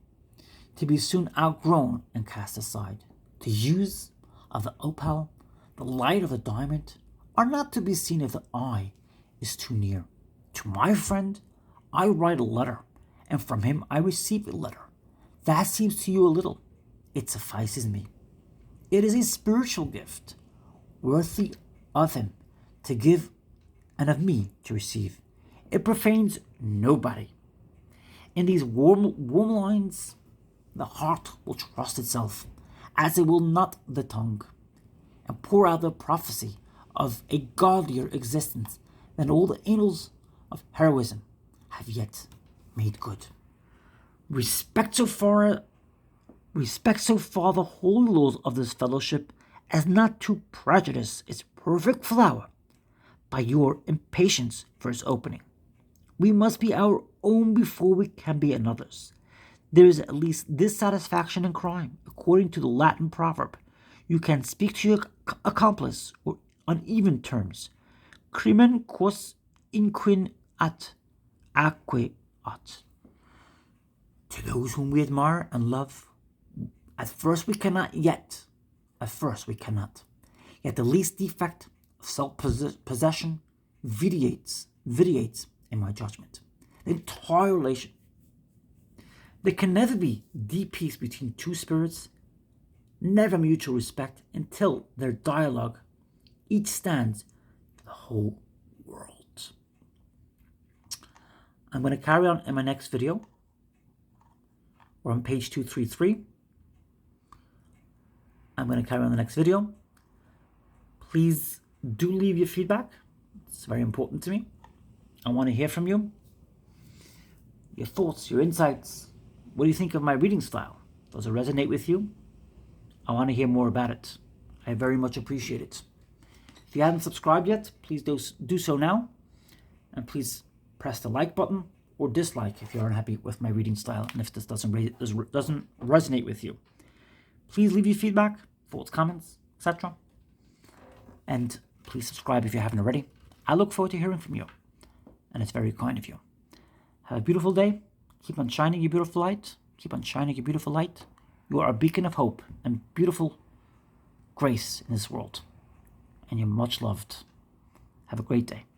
to be soon outgrown and cast aside. The use of the opal, the light of the diamond, are not to be seen if the eye is too near. To my friend I write a letter, and from him I receive a letter. That seems to you a little. It suffices me. It is a spiritual gift, worthy of him to give and of me to receive. It profanes nobody. In these warm lines, the heart will trust itself, as it will not the tongue, and pour out the prophecy of a godlier existence than all the annals of heroism have yet made good. Respect so far the holy laws of this fellowship as not to prejudice its perfect flower by your impatience for its opening. We must be our own before we can be another's. There is at least this satisfaction in crime. According to the Latin proverb, you can speak to your accomplice on even terms. Crimen quos inquin at aque at. To those whom we admire and love, at first we cannot. Yet the least defect of self-possession vitiates in my judgment. the entire relation. There can never be deep peace between two spirits, never mutual respect, until their dialogue each stands for the whole world. I'm going to carry on in my next video. We're on page 233. I'm going to carry on the next video. Please do leave your feedback. It's very important to me. I want to hear from you. Your thoughts, your insights. What do you think of my reading style? Does it resonate with you? I want to hear more about it. I very much appreciate it. If you haven't subscribed yet, please do so now. And please press the like button or dislike if you're unhappy with my reading style and if this doesn't resonate with you. Please leave your feedback, thoughts, comments, etc. And please subscribe if you haven't already. I look forward to hearing from you. And it's very kind of you. Have a beautiful day. Keep on shining your beautiful light. Keep on shining your beautiful light. You are a beacon of hope and beautiful grace in this world. And you're much loved. Have a great day.